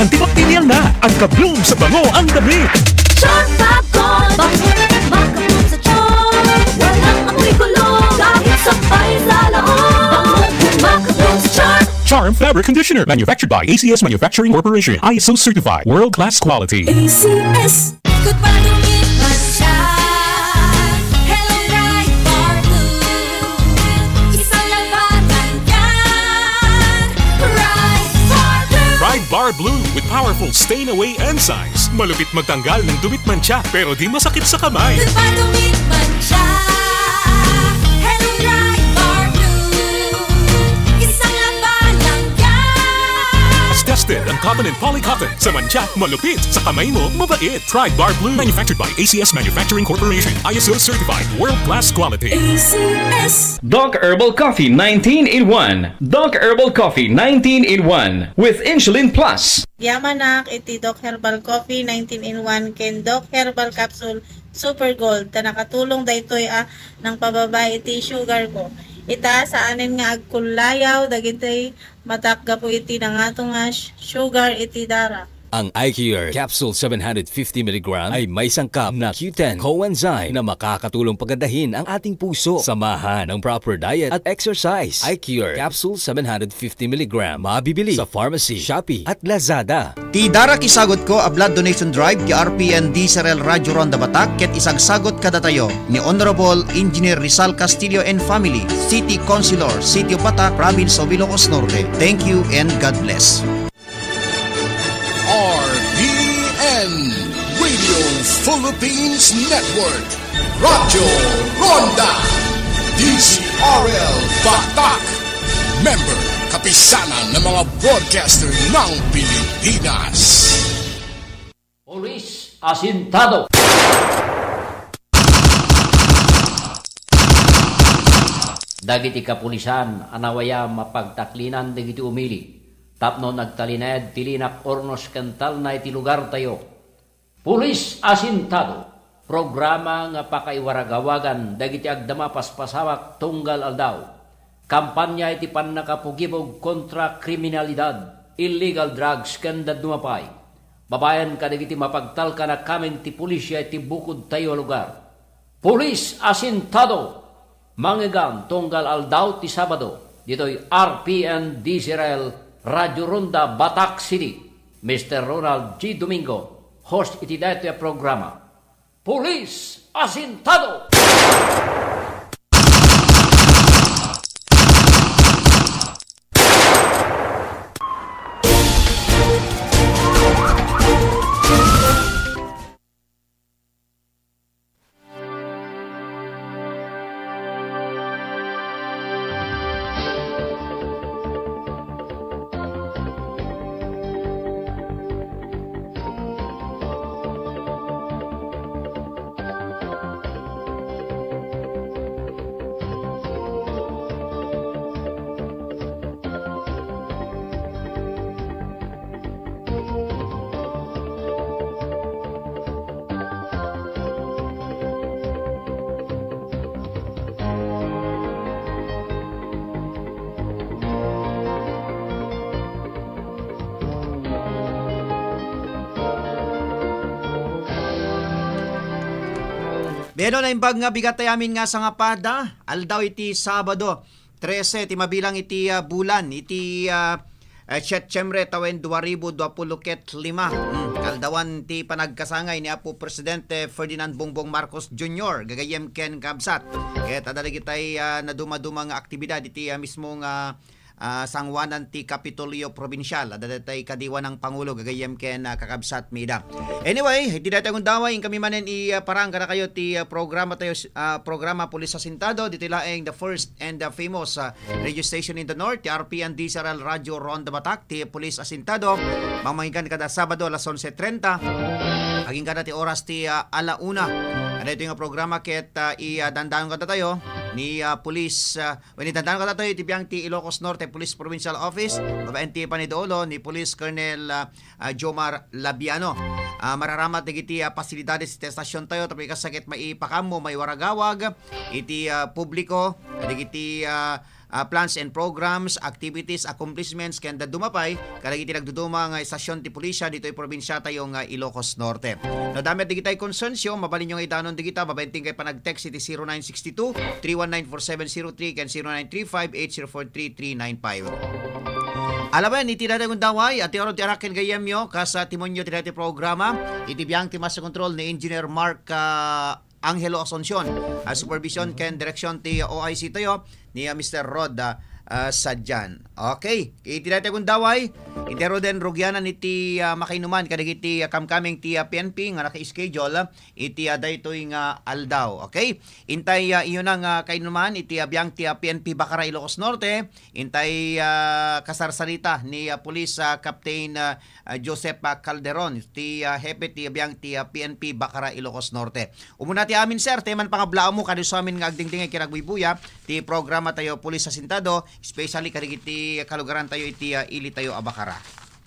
antibacterial na ang kabloom sa bango ang damit. Charm Fab Gold, bango makabloom sa charm. Walang amoy kulong, kahit sabay sa laon. Bango makabloom sa charm. Charm Fabric Conditioner, manufactured by ACS Manufacturing Corporation. ISO certified, world-class quality. ACS. Good pa dumit man siya. Hello Bright Bar Blue. Isang labanan yan. Bright Bar Blue. Bright Bar Blue with powerful stain-away enzymes. Malupit magtanggal ng dumit mancha pero di masakit sa kamay. Good pa dumit man siya. Hello Bright Bar Blue. Isang labanan yan. As tested ang cotton and polycotton. Sa mancha, malupit. Sa kamay mo, mabait. Bright Bar Blue, manufactured by ACS Manufacturing Corporation. ISO certified, world-class quality. ACS. Doc Herbal Coffee 19-in-1. Doc Herbal Coffee 19-in-1 with Insulin Plus. Yamanak iti Doc Herbal Coffee 19-in-1 ken Doc Herbal Capsule Super Gold ta nakatulong daytoy ng pababa iti sugar ko. Ita sa anin nga agkulayaw dagitoy matakga po iti nangatong nga sugar iti dara. Ang iCure Capsule 750mg ay may sangkap na Q10 coenzyme na makakatulong pagandahin ang ating puso. Samahan ng proper diet at exercise. iCure Capsule 750mg mabibili sa pharmacy, Shopee at Lazada. Ti darak isagot ko a blood donation drive ki RPN Diesel Radyo Ronda Batak ket isang sagot kada tayo ni Honorable Engineer Rizal Castillo and Family, City Councilor, City of Batak, Province of Ilocos Norte. Thank you and God bless. RPN Radio Philippines Network Radyo Ronda DCRL Batak Member Kapisanan ng mga broadcaster ng Pilipinas. Police Asintado. Dagiti kapulisan anawaya mapagtaklinan dagiti umili. Tapno nagtalined tilinak ornos kental na iti lugar tayo. Pulis Asintado, programa nga pakaiwaragawagan dagiti agdama paspasawak tunggal aldaw. Kampanya iti pannakapugibog kontra kriminalidad, illegal drugs kenda dumapay. Babayan ka dagiti mapagtalka na kaming ti pulisya iti bukod tayo lugar. Pulis Asintado, manggigan tunggal aldaw ti Sabado. Dito'y RPN Diesel Radyo Ronda Batak City. Mr. Ronald G. Domingo, host iti dayto ya programa. Police Asintado! Beno na imbag nga bigat amin nga sa nga pada, aldaw iti Sabado, 13, iti mabilang iti bulan, iti Setyembre tawen 2025. Kaldawan ti panagkasangay ni Apo Presidente Ferdinand Bongbong Marcos Jr. Gagayem ken kabsat. Ket adala kitay naduma-duma nga aktibidad iti mismo nga sangwanan ti Kapitolyo Provincial adatay kadiwa ng Pangulo gagayem ken kakabsat mida. Anyway, hindi natin kung daway kami manen parang kana kayo ti programa tayo programa Pulis Asintado dito laeng the first and the famous radio station in the north, ti RPN Diesel Radio Ronda Batak, ti Pulis Asintado mamahingan kada Sabado alas 11:30 aging kada ti oras ti alauna. Ano ito yung programa ket i-dandanon kada tayo ni Police when idandanon kada tayo ti biyang ti Ilocos Norte Police Provincial Office babaen ti Panidolo ni Police Colonel Jomar Labiano. Mararamat digiti pasilidades ti estasyon tayo tapos kasakit maipakam mo may waragawag iti publiko digiti plans and programs, activities, accomplishments ken dumapay kadagiti nagduduma nga istasyon ti pulisya dito ay probinsya tayo nga Ilocos Norte. No dami digitay konsensyo mabalin nyo nga itanon digita babainting kay panag-text iti 0962-319-4703 ken 0935-804-3395. Alaman, iti dati kong daway at tiyorod ti arakin gayemyo kasa timonyo ti dati programa iti biyang ti Master Control ni Engineer Mark Angelo Asuncion. Supervision ken direksyon ti OIC tayo ni Mr. Rod Sadjan. Okay, iti dati kong daway iti roden rogyanan iti makainuman kadagiti kamkaming ti PNP nga naka-schedule iti daytoy nga aldaw. Okay, intay iyon ang kainuman iti biyang ti PNP Bacara Ilocos Norte, intay kasarsarita ni Police Captain Joseph Calderon ti hepe ti biyang ti PNP Bacara Ilocos Norte. Umuna ti amin sir, teman pangablao mo kadi sa amin nga agdingdingay kinagbubuya ti programa tayo Police Asintado, especially kadagiti kalugaran tayo iti ili tayo Bacara.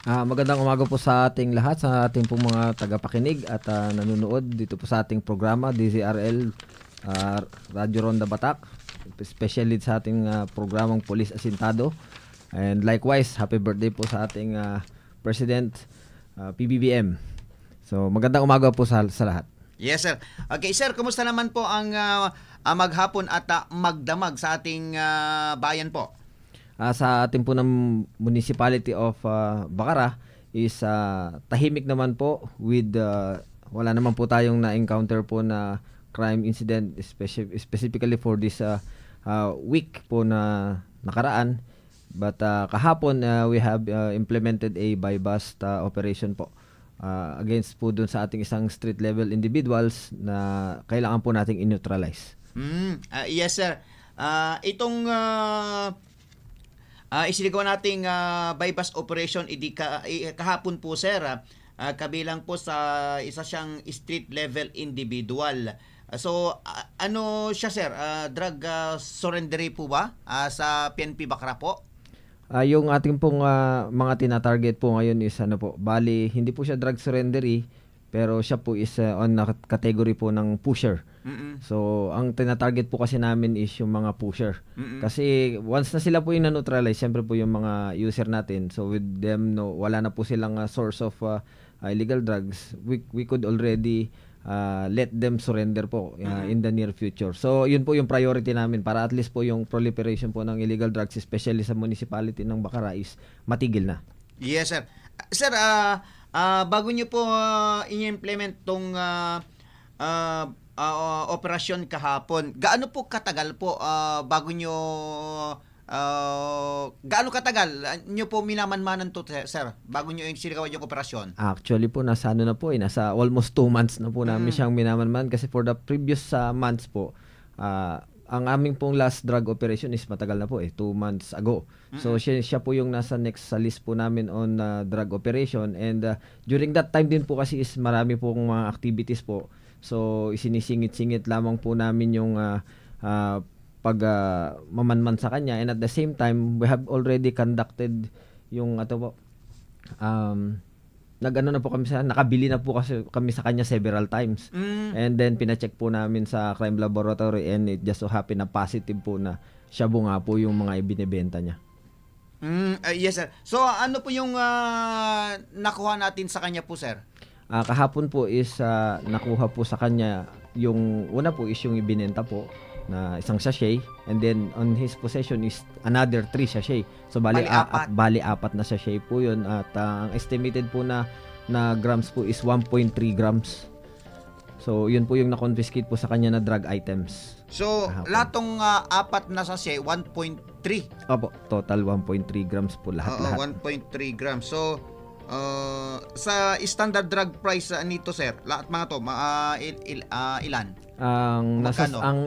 Magandang umaga po sa ating lahat, sa ating pong mga tagapakinig at nanonood dito po sa ating programa DZRL Radyo Ronda Batak, especially sa ating programang Police Asintado. And likewise, happy birthday po sa ating President PBBM. So magandang umaga po sa lahat. Yes sir. Okay sir, kumusta naman po ang maghapon at magdamag sa ating bayan po? Sa ating po ng Municipality of Bacara is tahimik naman po with wala naman po tayong na-encounter po na crime incident specifically for this week po na nakaraan. But kahapon we have implemented a buy-bust operation po against po dun sa ating isang street level individuals na kailangan po nating in-neutralize. Yes sir. Itong isinigawa nating buy-bust operation kahapon po sir, kabilang po sa isa siyang street level individual. So ano siya sir, drug surrendery po ba sa PNP Bacara po? Yung ating pong mga tina-target po ngayon is bali hindi po siya drug surrendery, pero siya po is on category po ng pusher. So ang tina-target po kasi namin is yung mga pusher. Kasi once na sila po yung na-neutralize, siyempre po yung mga user natin, so with them wala na po silang source of illegal drugs, we could already let them surrender po in the near future. So yun po yung priority namin para at least po yung proliferation po ng illegal drugs, especially sa municipality ng Bacara, is matigil na. Yes sir. Sir, bago nyo po i-implement tong operasyon kahapon, gaano po katagal po bago nyo gaano katagal nyo po minamanmanan to sir bago nyo sinagawa yung operasyon? Actually po nasa nasa almost 2 months na po namin siyang minamanman, kasi for the previous months po ang aming pong last drug operation is matagal na po 2 months ago. So siya po yung nasa next sa list po namin on drug operation, and during that time din po kasi is marami pong mga activities po. So isinisingit-singit lamang po namin yung pag mamanman sa kanya, and at the same time we have already conducted yung nag-ano na po kami nakabili na po kasi kami sa kanya several times. And then pina-check po namin sa crime laboratory, and it just so happen na positive po na shabu nga po yung mga ibinebenta niya. Yes sir. So ano po yung nakuha natin sa kanya po sir? Kahapon po is nakuha po sa kanya yung una po is yung ibinenta po na isang sachet, and then on his possession is another 3 sachet. So bali apat na sachet po yun, at ang estimated po na grams po is 1.3 grams. So yun po yung na-confiscate po sa kanya na drug items. So lahat tong apat na sachet 1.3. Opo, total 1.3 grams po lahat. 1.3 grams. So sa standard drug price nito sir, lahat mga to ilan? Ang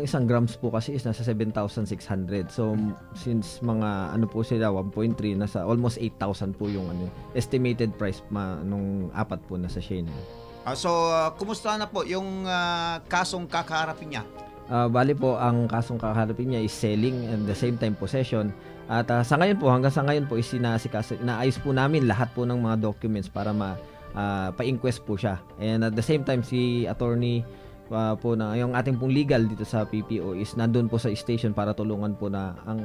isang grams po kasi is nasa 7,600. So since mga po sila 1.3, nasa almost 8,000 po yung estimated price nung apat po na sachet na. So kumusta na po yung kasong kakaharapin niya? Bali po ang kasong kakaharapin niya is selling and the same time possession. At hanggang sa ngayon po is inaayos po namin lahat po ng mga documents para pa-inquest po siya. And at the same time si attorney po na yung ating pong legal dito sa PPO is nandun po sa station para tulungan po na ang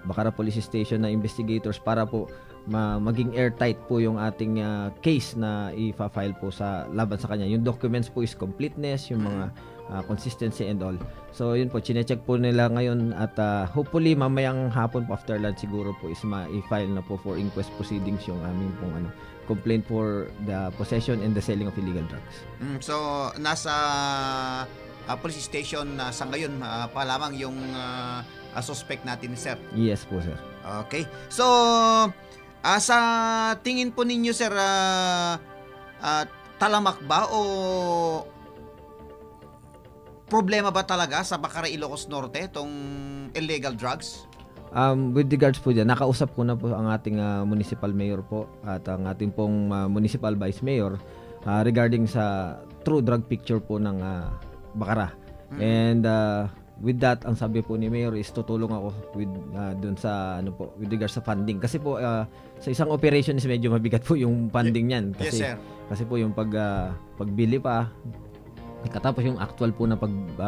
Bacara Police Station na investigators para po maging airtight po yung ating case na i-file po sa laban sa kanya. Yung documents po is completeness, yung mga consistency and all. So yun po, chinecheck po nila ngayon at hopefully mamayang hapon po after lunch siguro po is i-file na po for inquest proceedings yung aming pong complaint for the possession and the selling of illegal drugs. So nasa police station sa ngayon pa lamang yung suspect natin, sir. Yes po, sir. Okay. So sa tingin po ninyo, sir, talamak ba o problema ba talaga sa Bacara, Ilocos Norte itong illegal drugs? With regards po dyan, nakausap ko na po ang ating municipal mayor po at ang ating pong municipal vice mayor regarding sa true drug picture po ng Bacara. And with that, ang sabi po ni mayor is tutulong ako with dun sa with regards sa funding. Kasi po sa isang operation is medyo mabigat po yung funding niyan kasi Yes, sir. Kasi po yung pagbili pa, katapos yung actual po na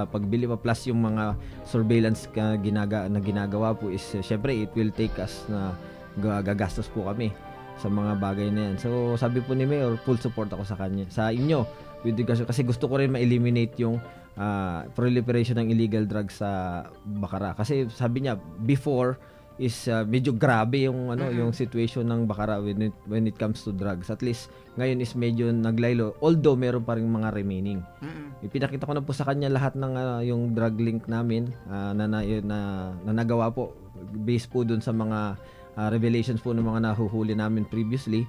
pagbili pa plus yung mga surveillance na ginagawa po is syempre it will take us na gagastos po kami sa mga bagay na yan. So sabi po ni Mayor, full support ako sa kanya, sa inyo with regards, kasi gusto ko rin ma-eliminate yung proliferation ng illegal drugs sa Bacara. Kasi sabi niya before is medyo grabe yung yung situation ng Bacara when it comes to drugs. At least ngayon is medyo naglaylo, although meron pa ring mga remaining. Ipinakita ko na po sa kanya lahat ng yung drug link namin na nagawa po based po dun sa mga revelations po ng mga nahuhuli namin previously.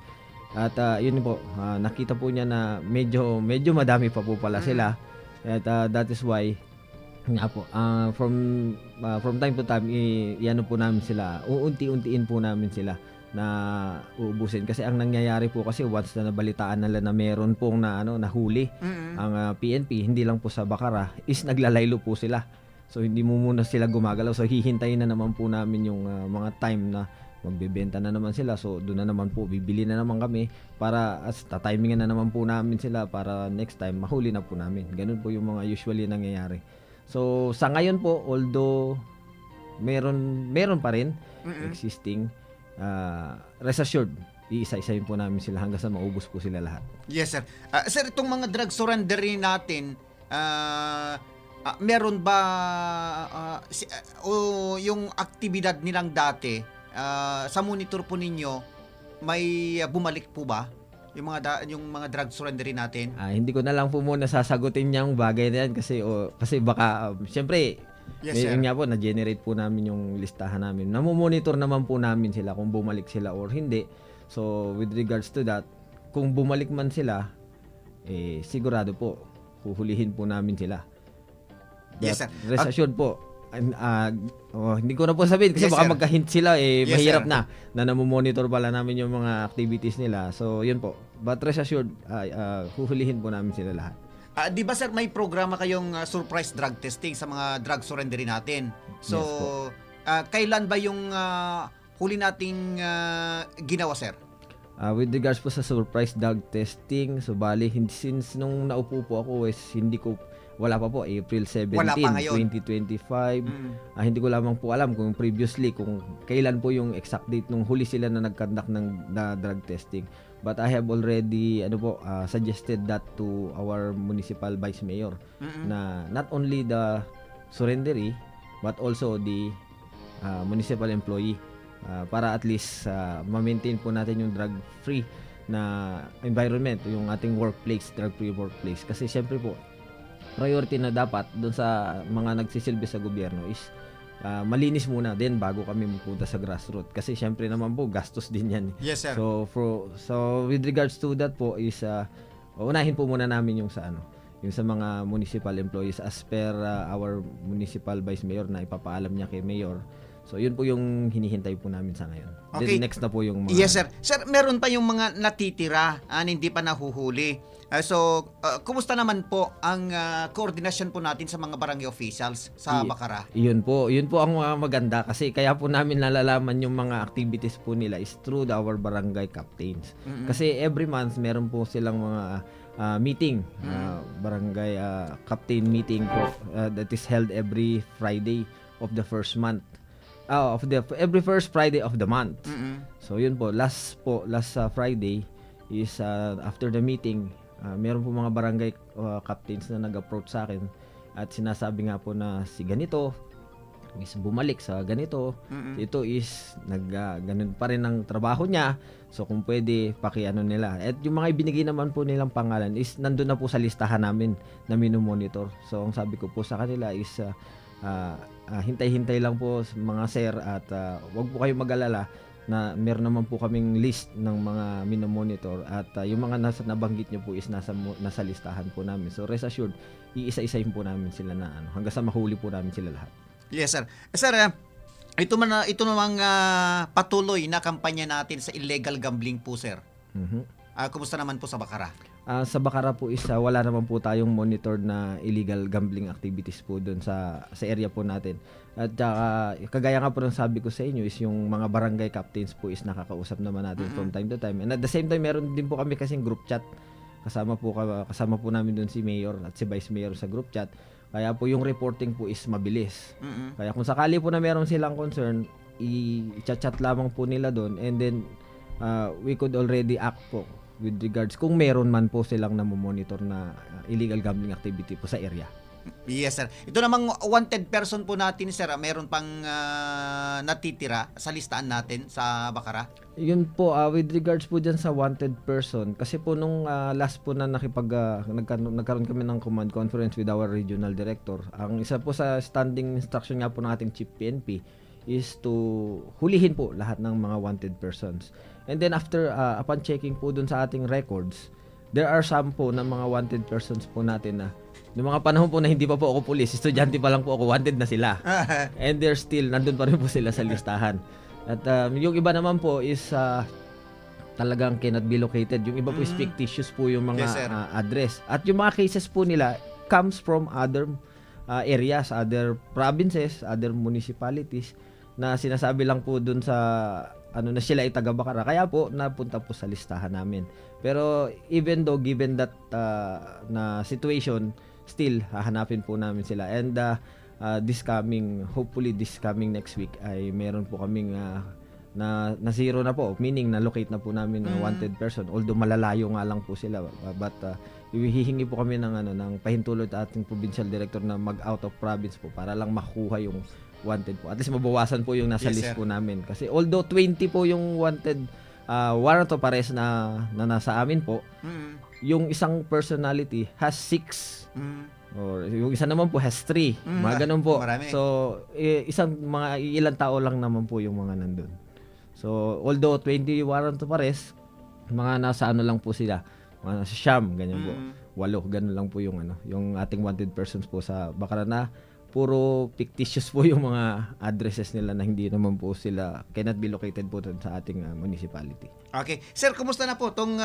At yun po, nakita po niya na medyo madami pa po pala sila. At that is why nga po, from time to time iano po namin sila, uunti-untiin po namin sila na uubusin. Kasi ang nangyayari po kasi once na nabalitaan nila na meron pong nahuli ang PNP, hindi lang po sa Bacara, is naglalaylo po sila. So hindi mo muna sila gumagalaw. So hihintayin na naman po namin yung mga time na magbebenta na naman sila. So doon na naman po, bibili na naman kami para tatimingan na naman po namin sila para next time mahuli na po namin. Ganun po yung mga usually nangyayari. So sa ngayon po, although meron pa rin existing, rest assured, iisa-isahin po namin sila hanggang sa maubos po sila lahat. Yes, sir. Sir, itong mga drug surrendery natin, meron ba o yung aktibidad nilang dati sa monitor po ninyo, may bumalik po ba yung mga drug surrendery natin? Hindi ko na lang po muna sasagutin yung bagay na yan kasi baka syempre yes, sir. Nga po na-generate po namin yung listahan namin. Namo-monitor naman po namin sila kung bumalik sila or hindi. So with regards to that, kung bumalik man sila, sigurado po huhulihin po namin sila. Yes, sir. Rest assured po. Hindi ko na po sabihin kasi Yes, baka sir. magka-hint sila Yes, mahirap sir. na namomonitor pala namin yung mga activities nila. So yun po. But rest assured, huhulihin po namin sila lahat. Di ba, sir, may programa kayong surprise drug testing sa mga drug surrendery natin? So Yes po. Kailan ba yung huli nating ginawa, sir? With regards po sa surprise drug testing, so bali since nung naupo po ako is wala pa po, April 17, Wala pa ngayon. 2025. Hindi ko lamang po alam kung previously, kung kailan po yung exact date nung huli sila na nag-conduct ng drug testing. But I have already suggested that to our municipal vice mayor na not only the surrendery but also the municipal employee para at least ma-maintain po natin yung drug-free na environment, yung ating workplace, drug-free workplace. Kasi syempre po, priority na dapat doon sa mga nagsisilbi sa gobyerno is malinis muna din bago kami magpunta sa grassroots. Kasi syempre naman po, gastos din yan. Yes, sir. So with regards to that po is unahin po muna namin yung sa yung sa mga municipal employees as per our municipal vice mayor na ipapaalam niya kay mayor. So yun po yung hinihintay po namin sa ngayon. Okay. Then next na po yung mga... Yes, sir. Sir, meron pa yung mga natitira na hindi pa nahuhuli. Kumusta naman po ang koordinasyon po natin sa mga barangay officials sa Bacara? Yun po ang maganda kasi kaya po namin nalalaman yung mga activities po nila is through our barangay captains. Kasi every month meron po silang mga meeting, barangay captain meeting po that is held every Friday of the first month. Every first Friday of the month. Mm-mm. So yun po, last Friday is after the meeting, meron po mga barangay captains na nag-approach sa akin at sinasabi nga po na si ganito is bumalik sa ganito. Ito is ganun pa rin ang trabaho niya. So kung pwede pakiano nila. At yung mga ibinigay naman po nilang pangalan is nandun na po sa listahan namin na minomonitor. So ang sabi ko po sa kanila is hintay-hintay lang po mga sir at wag po kayong mag-alala na meron naman po kaming list ng mga minomonitor at yung mga nabanggit nyo po is nasa listahan po namin. So rest assured, iisa-isahin po namin sila na hanggang sa mahuli po namin sila lahat. Yes, sir. Sir, ito namang patuloy na kampanya natin sa illegal gambling po, sir. Kumusta naman po sa Bacara? Sa Bacara po is wala naman po tayong monitored na illegal gambling activities po doon sa area po natin. At kagaya nga po ng sabi ko sa inyo is yung mga barangay captains po is nakakausap naman natin from time to time. And at the same time, meron din po kami kasing group chat. Kasama po namin doon si Mayor at si Vice Mayor sa group chat. Kaya po yung reporting po is mabilis. Kaya kung sakali po na meron silang concern, i-chat lamang po nila doon and then we could already act po with regards kung meron man po silang namomonitor na illegal gambling activity po sa area. Yes, sir. Ito namang wanted person po natin, sir, meron pang natitira sa listahan natin sa Bacara? Yun po, with regards po dyan sa wanted person, kasi po nung last po na nagkaroon kami ng command conference with our regional director, ang isa po sa standing instruction nga po ng ating chief PNP is to hulihin po lahat ng mga wanted persons. And then after, upon checking po dun sa ating records, there are some po na mga wanted persons po natin na noong mga panahon po na hindi pa po ako pulis, estudyante pa lang po ako, wanted na sila. And they're still, nandun pa rin po sila sa listahan. At yung iba naman po is talagang cannot be located. Yung iba po is fictitious po yung mga address. At yung mga cases po nila comes from other areas, other provinces, other municipalities na sinasabi lang po dun sa na sila ay taga Bacara. Kaya po napunta po sa listahan namin. Pero even though given that na situation, still hahanapin po namin sila. And hopefully this coming next week ay meron po kaming na zero na po, meaning na locate na po namin ng wanted person, although malalayo nga lang po sila, but hihingi po kami ng pahintulot ating provincial director na mag out of province po para lang makuha yung wanted po, at least mabawasan po yung nasa list po namin, kasi although 20 po yung wanted warrant of arrest na nasa amin po, yung isang personality has 6 or yung isa naman po has 3, mga ganun po. Marami. So ilang tao lang naman po yung mga nandun. So although 20 warrant of arrest, mga nasa lang po sila, mga nasa Siam, ganyan po, 8, ganun lang po yung yung ating wanted persons po sa Bacara, na puro fictitious po yung mga addresses nila na hindi naman po sila cannot be located po dun sa ating municipality. Okay. Sir, kumusta na po tong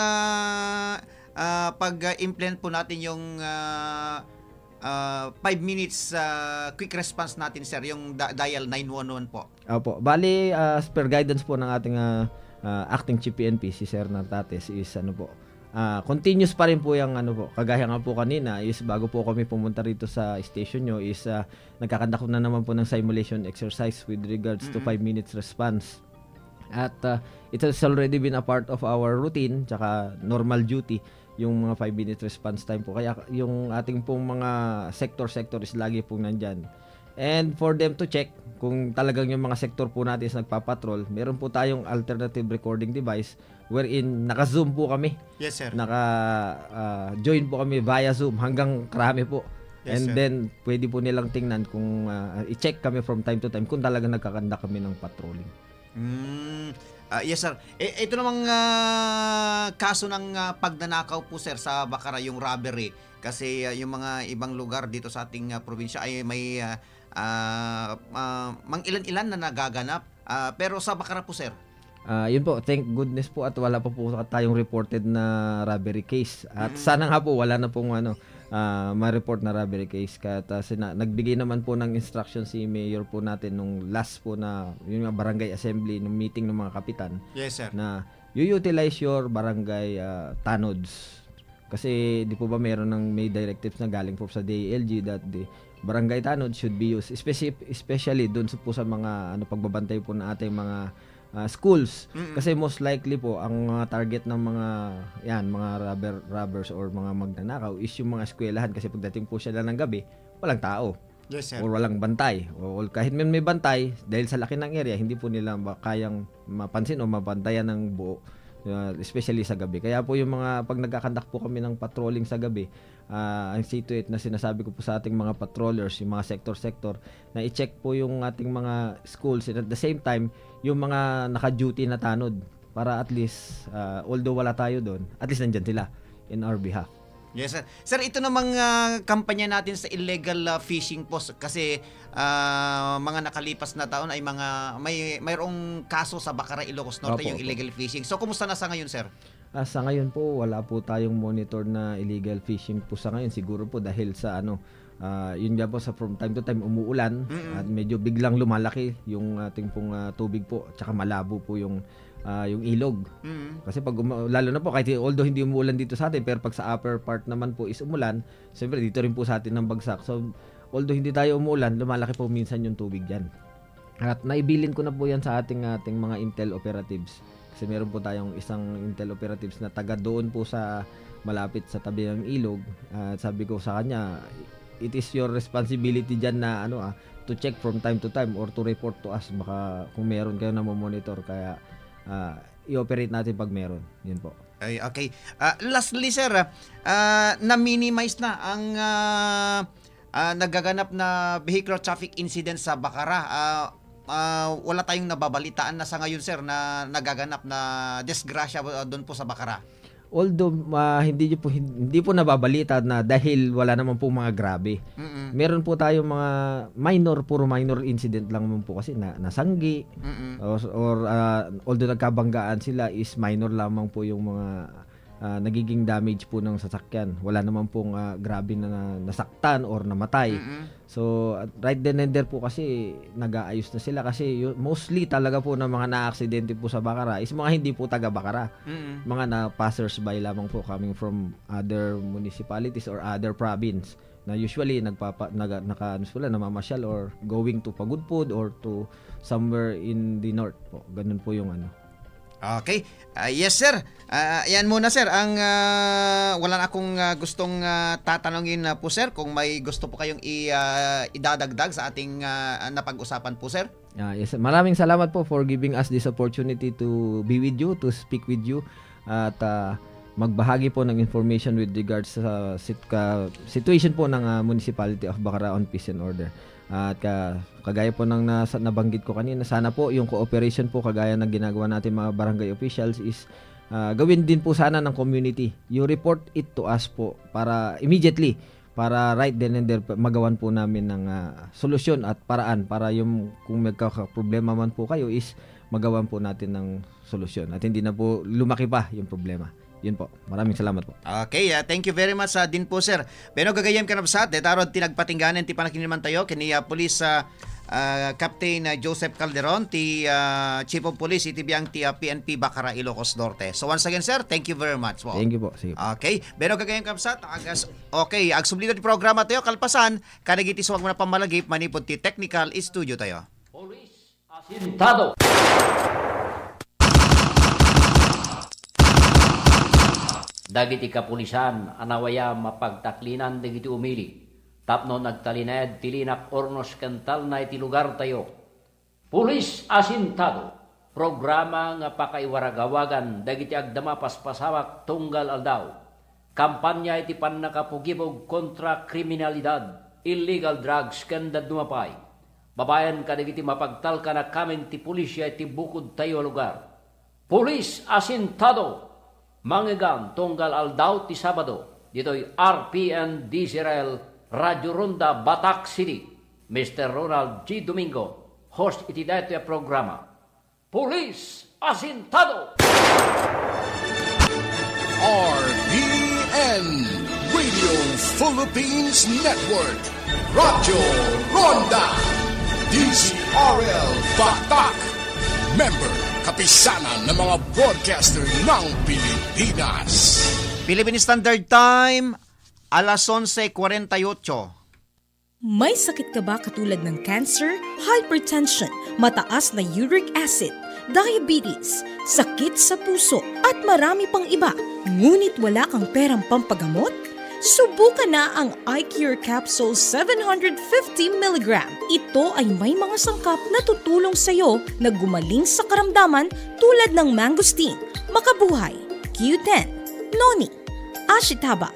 pag-implement po natin yung 5 minutes quick response natin, sir, yung dial 911 po? Opo. Bali, as per guidance po ng ating acting chief PNP, si Sir Nartates, is continuous pa rin po yung po. Kagaya nga po kanina is bago po kami pumunta rito sa station nyo is nagkakandak na naman po ng simulation exercise with regards to 5 minutes response. At it has already been a part of our routine tsaka normal duty yung mga 5 minute response time po. Kaya yung ating pong mga sector is lagi pong nandyan. And for them to check kung talagang yung mga sektor po natin is nagpapatrol, meron po tayong alternative recording device wherein naka-zoom po kami. Yes, sir. Naka-join po kami via Zoom hanggang karami po. Yes, and sir. Then pwede po nilang tingnan kung i-check kami from time to time kung talagang nagkakanda kami ng patrolling. Yes, sir. Ito namang kaso ng pagnanakaw po, sir, sa Bacara, yung robbery. Kasi yung mga ibang lugar dito sa ating probinsya ay may mang ilan-ilan na nagaganap. Pero sa Bacara po, sir? Yun po, thank goodness po at wala pa po tayong reported na robbery case. At sana nga po wala na pong ma-report na robbery case. Kaya nagbigay naman po ng instruction si Mayor po natin nung last po na yung barangay assembly, nung meeting ng mga kapitan. Yes, sir. Na you utilize your barangay tanods. Kasi di po ba meron ng may directives na galing po sa DILG that barangay tanod should be used, especially doon po sa mga pagbabantay po ng ating mga schools. Kasi most likely po ang mga target ng mga robbers or mga magnanakaw is yung mga eskwelahan, kasi pagdating po sila ng gabi, walang tao. Yes, sir. Or walang bantay. O kahit may bantay, dahil sa laki ng area, hindi po nila kayang mapansin o mabantayan ng buo, especially sa gabi. Kaya po yung pag nagkakandak po kami ng patrolling sa gabi, ang C28 na sinasabi ko po sa ating mga patrollers, yung mga sector-sector, na i-check po yung ating mga schools, and at the same time, yung mga naka-duty na tanod, para at least, although wala tayo doon, at least nandyan sila in our behalf. Yes, sir. Sir, ito namang kampanya natin sa illegal fishing po, kasi mga nakalipas na taon ay mayroong kaso sa Bacara, Ilocos Norte, yung illegal fishing. So, kumusta na sa ngayon, sir? Sa ngayon po, wala po tayong monitor na illegal fishing po sa ngayon. Siguro po dahil sa yun nga po, sa from time to time umuulan at medyo biglang lumalaki yung ating pong tubig po, tsaka malabo po yung ilog. Kasi pag lalo na po, kahit although hindi umuulan dito sa atin, pero pag sa upper part naman po is umulan, siyempre dito rin po sa atin ng bagsak. So although hindi tayo umuulan, lumalaki po minsan yung tubig diyan. At naibilin ko na po yan sa ating mga intel operatives. Kasi meron po tayong isang intel operatives na taga doon po sa malapit sa tabi ng ilog. Sabi ko sa kanya, it is your responsibility dyan na to check from time to time or to report to us baka kung meron kayo na monitor, kaya i-operate natin pag meron. Yun po. Ay, okay. Lastly, sir, na-minimize na ang nagaganap na vehicular traffic incident sa Bacara. Wala tayong nababalitaan na sa ngayon, sir, na nagaganap na disgrasya doon po sa Bacara. Although hindi po nababalita na dahil wala naman po mga grabe. Meron po tayong mga puro minor incident lang naman po, kasi nasanggi or although nagkabanggaan sila is minor lamang po yung mga nagiging damage po ng sasakyan. Wala naman pong grabe na nasaktan or namatay. So right then and there po kasi nag-aayos na sila, kasi mostly talaga po ng mga na-aksidente po sa Bacara is mga hindi po taga Bacara. Mga na passers-by lamang po coming from other municipalities or other province na usually namamasyal or going to Pagudpud or to somewhere in the north po. Ganun po yung Okay. Yes, sir. Yan muna, sir. Ang wala na akong gustong tatanungin po, sir. Kung may gusto po kayong idadagdag sa ating napag-usapan po, sir. Yes, maraming salamat po for giving us this opportunity to be with you, to speak with you, at magbahagi po ng information with regards sa situation po ng Municipality of Bacara on Peace and Order. At kagaya po ng nabanggit ko kanina, sana po yung cooperation po kagaya ng ginagawa natin mga barangay officials is gawin din po sana ng community. You report it to us po para immediately, para right then and there magawan po namin ng solusyon at paraan para yung kung magkakaproblema man po kayo is magawan po natin ng solusyon at hindi na po lumaki pa yung problema. Yun po. Maraming salamat po. Okay, thank you very much din po, sir. Pero gagayam ka na sa tarod tinagpatingganan ti panakiniman tayo kini Police Captain Joseph Calderon, ti Chief of Police itibiyang ti PNP Bacara, Ilocos Norte. So once again, sir, thank you very much po. Thank you po. Sige. Okay, pero gagayam ka sa okay, agsublido ti programa tayo kalpasan kanagiti suwag mo na pamalagip manipod ti technical studio tayo. Police asintado. Dagiti kapulisan anawaya mapagtaklinan dagiti umili. Tapno nagtalined tilinak ornos kental na iti lugar tayo. Pulis asintado. Programa nga pakaiwaragawagan dagiti agdama paspasawak tunggal aldaw. Kampanya iti pannakapugibog kontra kriminalidad, illegal drugs kenda dumapay. Babayan ka dagiti mapagtalka na kamen ti pulisya iti bukod tayo lugar. Pulis asintado. Manggigan tunggal aldaw ti Sabado. Dito'y RPN Diesel Radio Ronda Batak City. Mr. Ronald G. Domingo, host iti dito yung programa. Police Asintado! RPN Radio Philippines Network. Radio Ronda DZRL Batak. Member kapisanan ng mga broadcaster ng Pilipinas. Philippine Standard Time, alas 11:48. May sakit ka ba katulad ng cancer, hypertension, mataas na uric acid, diabetes, sakit sa puso, at marami pang iba? Ngunit wala kang perang pampagamot? Subukan na ang iCure Capsule 750mg. Ito ay may mga sangkap na tutulong sa iyo na gumaling sa karamdaman tulad ng mangosteen, makabuhay, Q10, noni, ashitaba,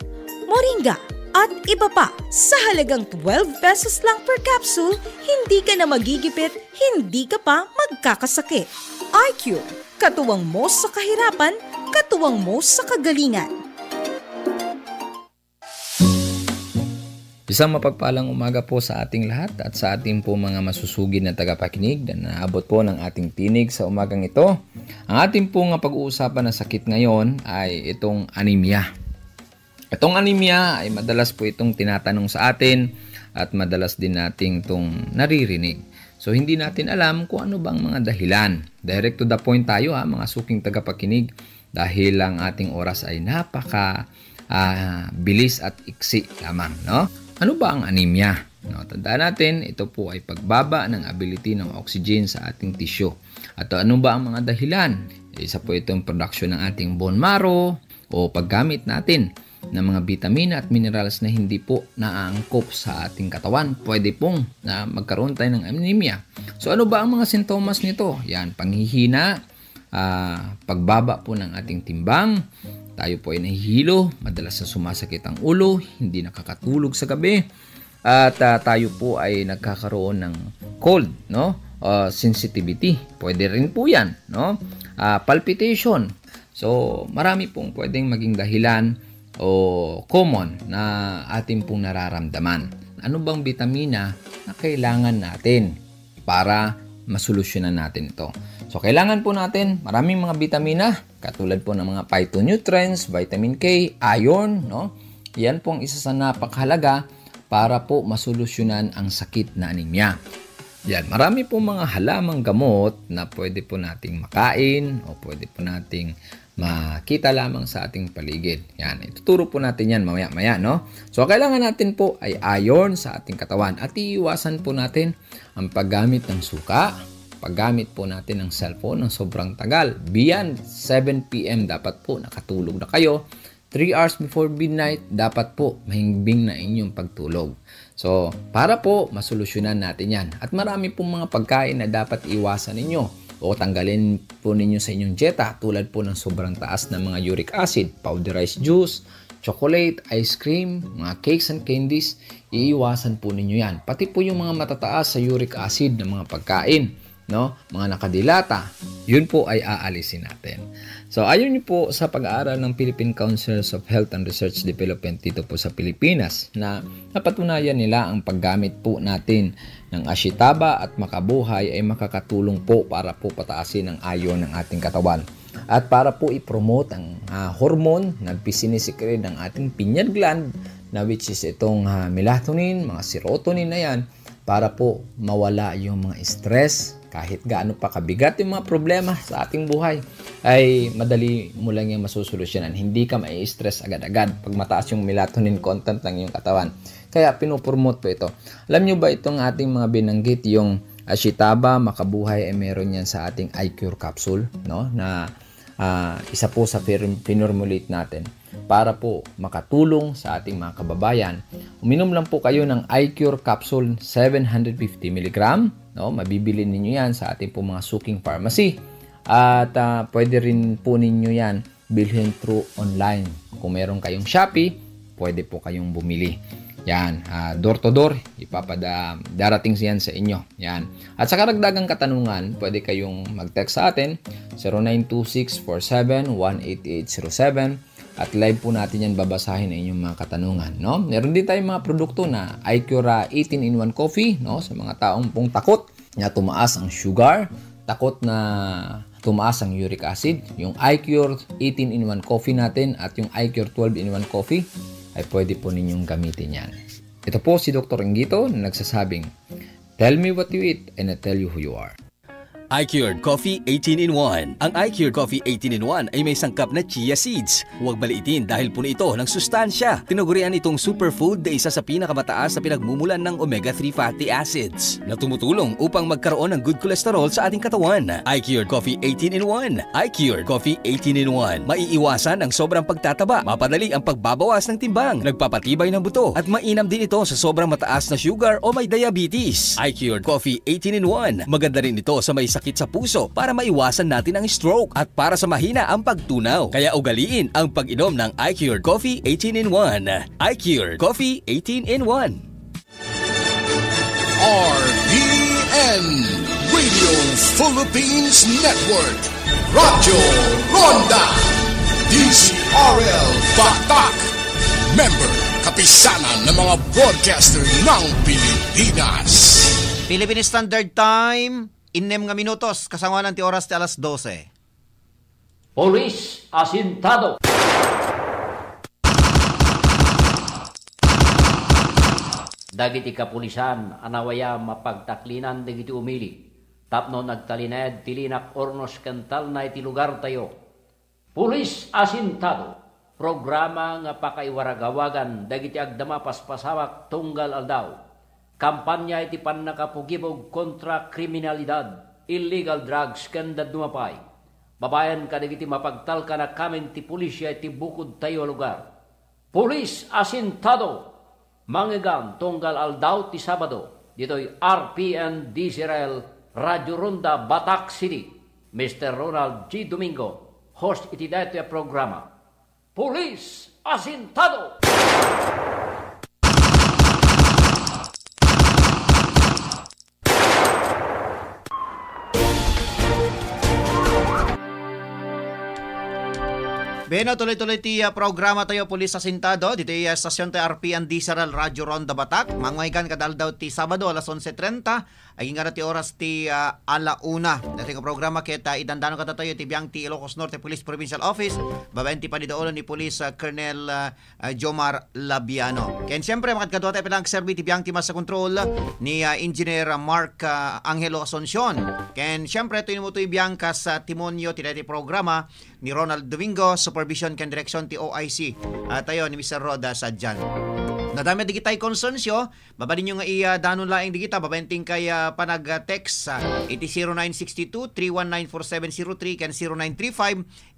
moringa, at iba pa. Sa halagang 12 pesos lang per capsule, hindi ka na magigipit, hindi ka pa magkakasakit. iCure, katuwang mo sa kahirapan, katuwang mo sa kagalingan. Isang mapagpalang umaga po sa ating lahat at sa ating po mga masusugid na tagapakinig na naabot po ng ating tinig sa umagang ito. Ang ating po nga pag-uusapan na sakit ngayon ay itong anemia. Itong anemia ay madalas po itong tinatanong sa atin at madalas din nating itong naririnig. So hindi natin alam kung ano bang mga dahilan. Direct to the point tayo mga suking tagapakinig, dahil ang ating oras ay napaka bilis at iksi lamang, no? Ano ba ang anemia? No, tandaan natin, ito po ay pagbaba ng ability ng oxygen sa ating tissue. At ano ba ang mga dahilan? Isa po itong production ng ating bone marrow o paggamit natin ng mga vitamina at minerals na hindi po naaangkop sa ating katawan. Pwede pong magkaroon tayo ng anemia. So ano ba ang mga sintomas nito? Yan, panghihina, pagbaba po ng ating timbang, tayo po ay nahihilo, madalas na sumasakit ang ulo, hindi nakakatulog sa gabi, at tayo po ay nagkakaroon ng cold, no? Sensitivity, pwede rin po yan, no? Palpitation. So marami pong pwedeng maging dahilan o common na ating pong nararamdaman. Ano bang vitamina na kailangan natin para masolusyonan natin ito? So, kailangan po natin maraming mga vitamina, katulad po ng mga phytonutrients, vitamin K, iron, no? Yan po ang isa sa napakahalaga para po masolusyonan ang sakit na anemia. Yan, marami po mga halamang gamot na pwede po nating makain o pwede po nating makita lamang sa ating paligid. Yan, ituturo po natin yan mamaya-maya, no? So, kailangan natin po ay iron sa ating katawan at iiwasan po natin ang paggamit ng suka, paggamit po natin ng cellphone ng sobrang tagal. Beyond 7 p.m. dapat po nakatulog na kayo. 3 hours before midnight, dapat po mahimbing na inyong pagtulog. So, para po masolusyonan natin yan. At marami pong mga pagkain na dapat iwasan ninyo o tanggalin po ninyo sa inyong dieta, tulad po ng sobrang taas ng mga uric acid, powderized juice, chocolate, ice cream, mga cakes and candies, iiwasan po ninyo yan. Pati po yung mga matataas sa uric acid ng mga pagkain, no? Mga nakadilata, yun po ay aalisin natin. So, ayon niyo po sa pag-aaral ng Philippine Council of Health and Research Development dito po sa Pilipinas na napatunayan nila ang paggamit po natin ng ashitaba at makabuhay ay makakatulong po para po pataasin ang iron ng ating katawan. At para po i-promote ang hormone na sinisikrete ng ating pineal gland na which is itong melatonin, mga serotonin na yan, para po mawala yung mga stress. Kahit gaano pa kabigat yung mga problema sa ating buhay, ay madali mo lang yung masusolusyonan. Hindi ka mai-stress agad-agad pag mataas yung melatonin content ng iyong katawan. Kaya pinopromote po ito. Alam nyo ba itong ating mga binanggit, yung ashitaba, makabuhay, ay meron yan sa ating iCure capsule, no? Na isa po sa pinormulate natin para po makatulong sa ating mga kababayan. Uminom lang po kayo ng iCure capsule 750mg, no? Mabibili ninyo yan sa ating po mga suking pharmacy. At pwede rin po ninyo yan bilhin through online. Kung meron kayong Shopee, pwede po kayong bumili. Yan, door to door, darating yan sa inyo. Yan. At sa karagdagang katanungan, pwede kayong mag-text sa atin 092647-18807 at live po natin yan babasahin ang inyong mga katanungan, no? Meron din tayong mga produkto na iCure 18-in-1 coffee, no? Sa mga taong pong takot na tumaas ang sugar, takot na tumaas ang uric acid, yung iCure 18-in-1 coffee natin at yung iCure 12-in-1 coffee ay pwede po ninyong gamitin yan. Ito po si Dr. Ingito na nagsasabing, tell me what you eat and I tell you who you are. iCured Coffee 18-in-1. Ang iCured Coffee 18-in-1 ay may sangkap na chia seeds. Huwag baliitin dahil puno ito ng sustansya. Tinagurian itong superfood na isa sa pinakamataas sa pinagmumulan ng omega-3 fatty acids na tumutulong upang magkaroon ng good cholesterol sa ating katawan. iCured Coffee 18-in-1. iCured Coffee 18-in-1. Maiiwasan ang sobrang pagtataba, mapadali ang pagbabawas ng timbang, nagpapatibay ng buto, at mainam din ito sa sobrang mataas na sugar o may diabetes. iCured Coffee 18-in-1. Maganda rin ito sa may sakit sa puso para maiwasan natin ang stroke at para sa mahina ang pagtunaw. Kaya ugaliin ang pag-inom ng iCured Coffee 18-in-1. iCured Coffee 18-in-1. RPN Radio Philippines Network, Radyo Ronda, DCRL Batak, member kapisanan ng mga broadcaster ng Pilipinas. Philippine Standard Time, 6 minutos, kasanganan ti oras ti alas 12. Polis asintado. Dagiti kapulisan anawaya mapagtaklinan dagiti umili. Tapno nagtalined tilinak ornos kental na iti lugar tayo. Pulis asintado. Programa nga pakaiwaragawagan dagiti agdama paspasawak tunggal aldaw. Kampanya iti pannakapugibog kontra kriminalidad, illegal drugs kanda dumapay. Babayan kadagiti mapagtal ka na kamen ti pulisya iti bukod tayo lugar. Pulis asintado. Manggigan tunggal aldaw ti Sabado. Dito'y RPN DCRL Radio Ronda Batak City. Mr. Ronald G. Domingo, host iti dito ya programa. Pulis asintado. Beno, tuloy-tuloy ti programa tayo, Pulis Asintado. Dito yung stasyon tayo RPN DCRL Radio Ronda Batak. Mangwaigan kadaldaw ti Sabado, alas 11:30. Ay nga ti oras ti alauna. Dito yung programa kita idandano kata tayo ti biyang ti Ilocos Norte Police Provincial Office. Babayan ti panidoolo ni Police Colonel Jomar Labiano. Ken siyempre, makadkadwa tayo pilang serbi ti biyang ti Masa Control ni Engineer Mark Angelo Asuncion. Ken siyempre, ito yung mutoy biyang kas timonyo ti programa ni Ronald Domingo, Supervision ken Direksyon ti OIC. Tayo ni Mr. Roda Sadjan. Nadami digitay konsensyo, babadin nyo nga danon laing digita, babayanting kay panag-text iti 0962-319-4703 ken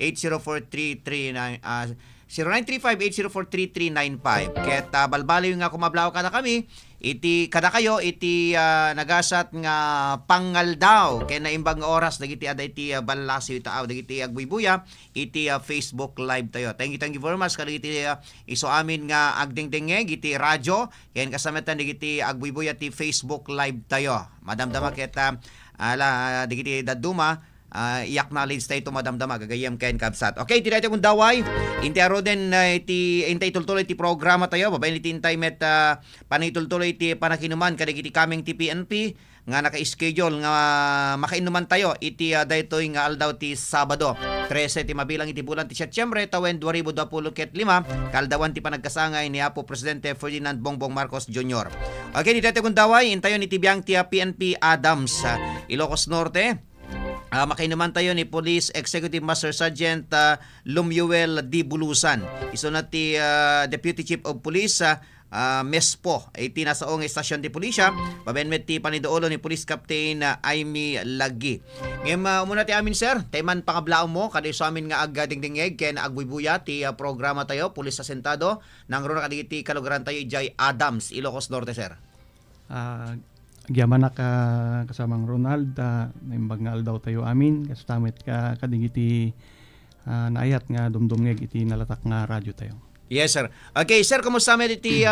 0935-804-3395. 0935-804-3395. Ket balbaliw nga kumablaw ka na kami, iti kada kayo iti nagasat nga pangaldaw ken naimbang nga oras dagiti ada iti ballasyo taaw dagiti agbuybuya iti Facebook live tayo. Thank you very much kadagiti iso amin nga agdingdingeg iti radyo ken kasametan dagiti agbuybuya ti Facebook live tayo. Madamdama ket dagiti daduma i-acknowledge tayo ito madamdama gagayam kain kabsat. Okay, tira ito kung daway inti aro din intay tultuloy ti programa tayo babayin iti intay met panitultuloy ti panakinuman kadagiti kaming ti PNP nga naka-schedule nga makainuman tayo iti daytoy nga aldaw ti Sabado 13 ti mabilang iti bulan ti Setyembre tawen 2025 kaldawan ti panagkasangay ni Apo Presidente Ferdinand Bongbong Marcos Jr. Okay, dito ito kung daway intayon iti biyang ti PNP Adams Ilocos Norte. Makainuman tayo ni Police Executive Master Sergeant Lumuel D. Bulusan. Iso na ti Deputy Chief of Police Mespo. Iti nasaong estasyon ti Pulisya. Babenmet ti panidoolo ni Police Captain Aimee Lagi. Ngayon umuna ti amin sir. Tayman pangablaong mo. Kada sa amin nga agdingdingeg ken agbuybuya ti programa tayo. Police Asintado. Nang ron kaditi kalugaran tayo Jay Adams, Ilocos Norte sir. Agyaman na kasamang Ronald, naimbag nga aldaw tayo amin, kastamet ka kadigiti naayat nga dumdumngeg iti nalatak nga radyo tayo. Yes sir. Okay sir, kumusta met iti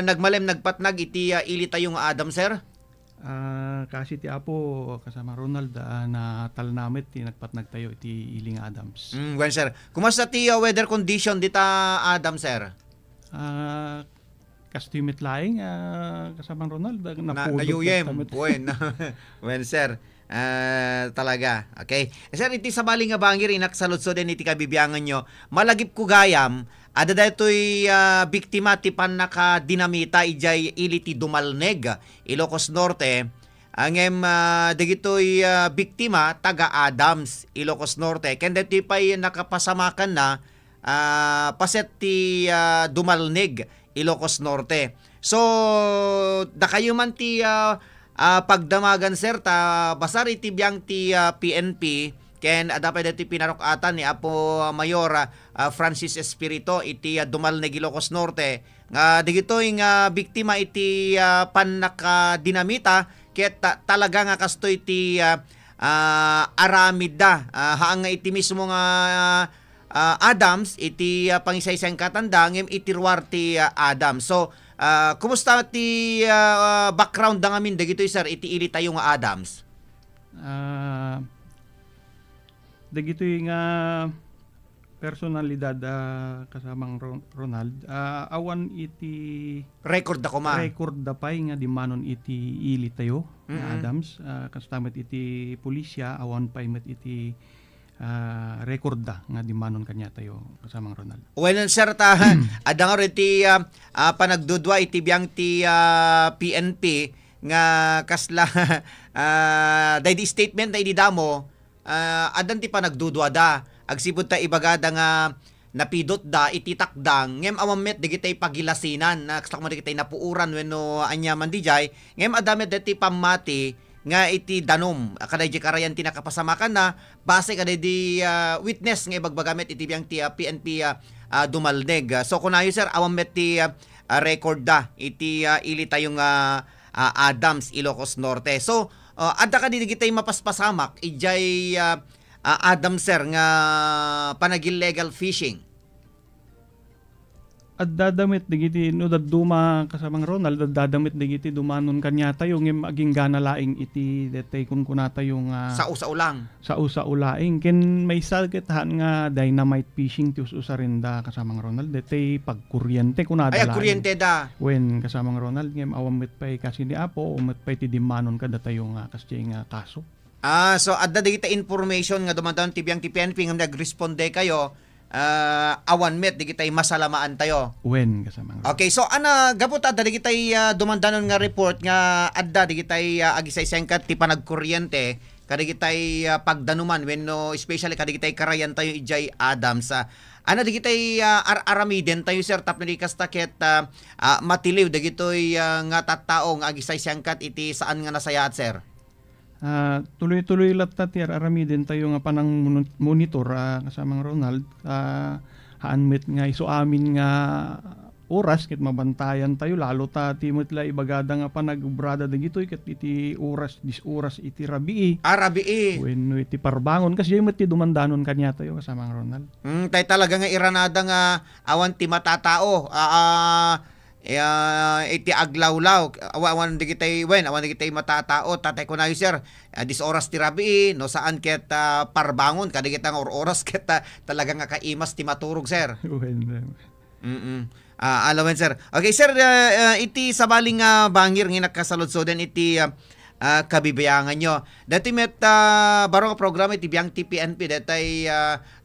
nagmalem nagpatnag iti ili tayo nga Adam sir? Kasi ti Apo kasama Ronald na talnamet ti nagpatnag tayo iti Iling Adams. Well sir, kumusta ti weather condition dita Adam sir? Kastimit laing kasamang Ronald nayuyem. Well sir, talaga. Okay. Sir, iti sabali nga bangir inaksaludso din iti kabibiyangan nyo. Malagip ko gayam, ada daytoy biktima ti pan nakadinamita ijay ili ti Dumalneg, Ilocos Norte. Angem dagitoy biktima taga Adams, Ilocos Norte. Ken dati pay nakapasamakan na paset ti Dumalneg, Ilocos Norte. So dakayo man ti pagdamagan sir ta basar iti biyang ti PNP ken dapat dati pinarokatan ni Apo Mayor Francis Espirito iti Dumalneg, Ilocos Norte. Nga digitoy nga biktima iti panaka-dinamita ket talaga nga kastoy iti aramida haang nga iti mismo nga Adams iti pangisaysang katanda ngem itirwar ti Adams. So kumusta ti background da ngamin dagitoy sir iti ili tayo nga Adams? Dagitoy nga personalidad kasamang Ronald awan iti record da kuma record da pay nga dimanon iti ili tayo nga Adams kastamet iti pulisya awan pay met iti record da nga dimanon kanya tayo kasamang Ronald. Well sir ta ada nga iti panagdudwa iti biyang ti PNP nga kasla daydi statement daydi damo adan ti panagdudwa da agsibot ta ibagada nga napidot da ititakdang ngem awamet digitay pagilasinan na kasla mo digitay napuuran wenno anya man dijay ngem adamet deti pamati nga iti danom kaday di karayan ti nakapasamakan na base kaday di witness nga ibagbagamit iti biyang ti PNP Dumalneg. So kunayo sir awamet ti record da iti ili tayong Adams, Ilocos Norte. So adda ka digitay mapaspasamak ijay Adam sir nga panagil legal fishing. At dadamit digiti no daduma kasamang Ronald dadamit digiti dumanon kanya tayo ngem aging gana laing iti detay kun kunata yung sa ulang. Sa ulaing ken may salketahan nga dynamite fishing ti usarinda kasamang Ronald detay pagkuryente kunada ay kuryente da. Wen kasamang Ronald ngem awamit pay kasi ni Apo umet pay ti dimanon kada tayo nga kasjay nga kaso. So adda digita information nga dumadaan tibiyang ti PNP nga nagresponde kayo awan met digitay masalamaan tayo. Wen kasamang. Okay, so ana gapot adda digitay dumandanon nga report nga adda digitay agisaysengkat ti panagkuryente kadigitay pagdanuman wenno especially kadigitay karayan tayo ijay Adams. Ana digitay aramiden tayo sir tapno di kasta ket matiliw dagitoy nga tattao nga agisaysengkat iti saan nga nasayaat sir. Tuloy-tuloy latta ti aramiden tayo nga panang monitor kasamang Ronald haanmet nga iso amin nga oras ket mabantayan tayo lalo ta timot la ibagada nga panagbrada dagitoy ket iti oras iti rabii. Rabii. Wenno iti parbangon kasi met ti dumandanon kanya tayo kasamang Ronald. Tay talaga nga iranada nga awan ti matatao. Iti aglawlaw awan digitay matatao tatay ko na yun sir dis oras ti rabii no saan ket parbangon kadigita nga oras ket talaga nga kaimas ti maturog sir. Alawen sir. Okay sir iti sabaling bangir nga nakasaludsoden iti kabibayangan nyo. Dati met baro nga programa iti biyang TPNP datay